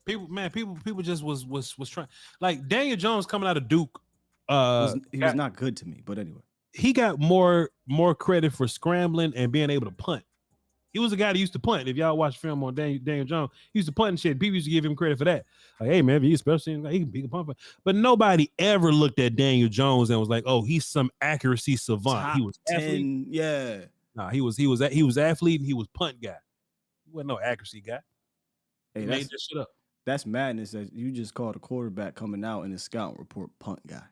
People just was trying. Like Daniel Jones coming out of Duke. He was not good to me, but anyway. He got more credit for scrambling and being able to punt. He was a guy that used to punt. If y'all watch film on Daniel Jones, he used to punt and shit. People used to give him credit for that. Like, hey man, if he's special, he can punt. But nobody ever looked at Daniel Jones and was like, oh, he's some accuracy savant. Top he was 10, athlete. yeah. Nah, he was athlete and he was punt guy. He wasn't no accuracy guy. Hey, he made that shit up. That's madness that you just called a quarterback coming out in the scouting report punt guy.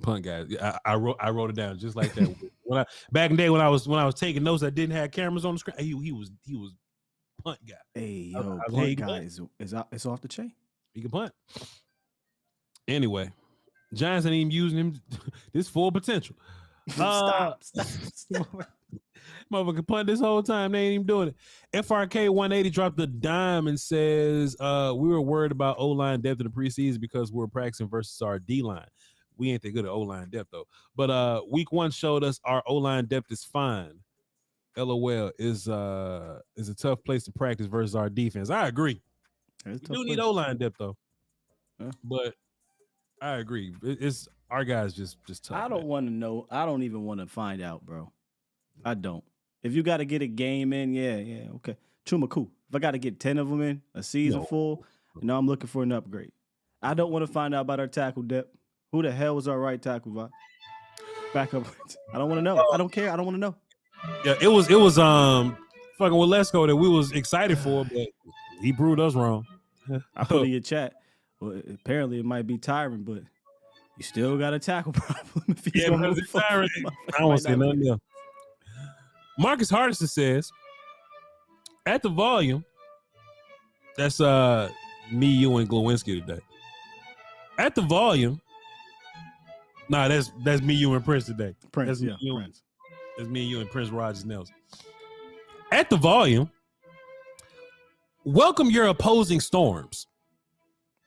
Punt guy. I wrote it down just like that. Back in the day when I was taking notes, I didn't have cameras on the screen. He was punt guy. Hey, yo, punt guy is off the chain. He can punt. Anyway, Giants ain't even using him. This full potential. Stop. Motherfucker punt this whole time. They ain't even doing it. FRK 180 dropped the dime and says, we were worried about O-line depth in the preseason because we were practicing versus our D-line. We ain't that good at O-line depth, though. But week 1 showed us our O-line depth is fine. LOL is a tough place to practice versus our defense. I agree. You do need O-line depth, though. Yeah. But I agree. It's our guys just tough. I don't want to know. I don't even want to find out, bro. I don't. If you got to get a game in, yeah, okay. Chuma cool. If I got to get 10 of them in a season full, I'm looking for an upgrade. I don't want to find out about our tackle depth. Who the hell was our right tackle? Back up. I don't want to know. I don't care. I don't want to know. Yeah, it was fucking with Lesko that we was excited for, but he proved us wrong. I put in your chat. Well, apparently it might be Tyron, but you still got a tackle problem. If he's gonna move Tyron, I don't want to say nothing else. Marcus Hardison says, at the volume, that's me, you, and Glowinski today. At the volume, that's me, you, and Prince today. Prince, Prince. That's me, you, and Prince Rogers Nelson. At the volume, welcome your opposing storms.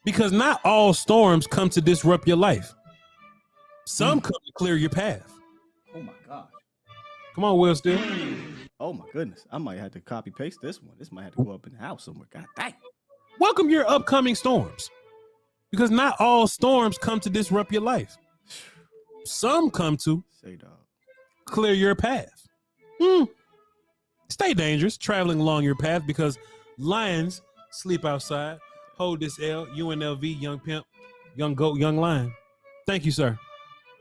Because not all storms come to disrupt your life. Some come to clear your path. Oh my gosh. Come on, Will Steele. Oh my goodness. I might have to copy paste this one. This might have to go up in the house somewhere. God dang. Welcome your upcoming storms. Because not all storms come to disrupt your life. Some come to clear your path. Stay dangerous traveling along your path because lions sleep outside. Hold this L, UNLV, young pimp, young goat, young lion. Thank you, sir.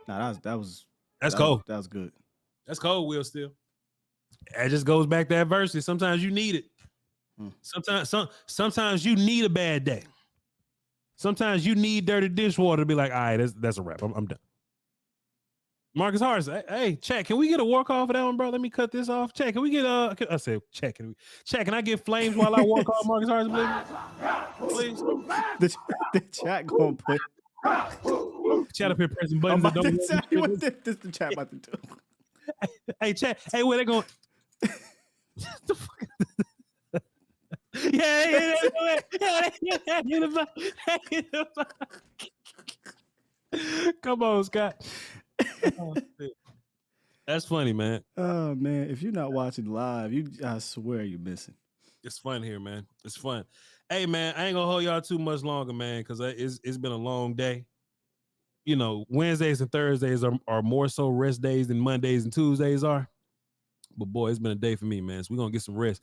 Nah, that's cold. That was good. That's cold, Will Steele. It just goes back to adversity. Sometimes you need it. Sometimes you need a bad day. Sometimes you need dirty dishwater to be like, all right, that's a wrap. I'm done. Marcus Harris, hey, Chat, can we get a walk off of that one, bro? Let me cut this off. Chat, can we get I said, Chat, can I get flames while I walk off Marcus Harris, please? The chat going to put Chat up here pressing buttons. What this the chat about to do? Hey, Chat, hey, where they going? The fuck? Come on, Scott. That's funny, man. Oh man, if you're not watching live, I swear you're missing. It's fun here, man. It's fun. Hey, man, I ain't gonna hold y'all too much longer, man, because it's been a long day. You know, Wednesdays and Thursdays are more so rest days than Mondays and Tuesdays are. But boy, it's been a day for me, man. So we're gonna get some rest.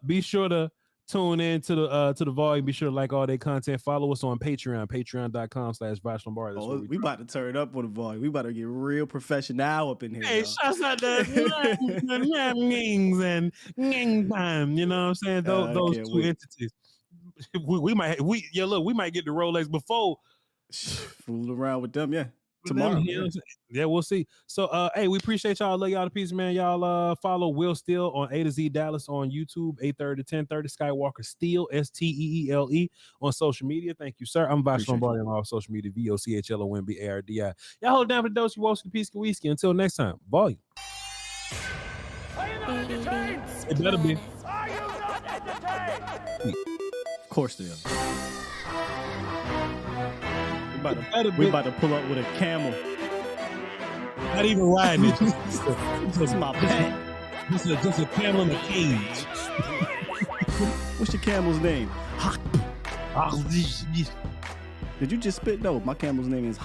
Be sure to tune in to the volume. Be sure to like all their content. Follow us on Patreon, patreon.com/Voch Lombardi. We about to turn up on the volume. We about to get real professional up in here. Hey, shouts out to Nings and Ning Time. You know what I'm saying? Those two entities. We might get the Rolex before fool around with them, yeah. Tomorrow. Yeah, we'll see. So hey, we appreciate y'all. Love y'all to pieces, man. Y'all follow Will Steele on A to Z Dallas on YouTube, 8:30 to 10:30. Skywalker Steele, Steele on social media. Thank you, sir. I'm Voch Lombardi on all social media, VOCHLOMBARDI. Y'all hold it down for the dose. You watch the piece of whiskey. Until next time, volume. It better be. Of course they are. We about to pull up with a camel. Not even riding it. It's my pet. Just a camel in a cage. What's your camel's name? Did you just spit? No, my camel's name is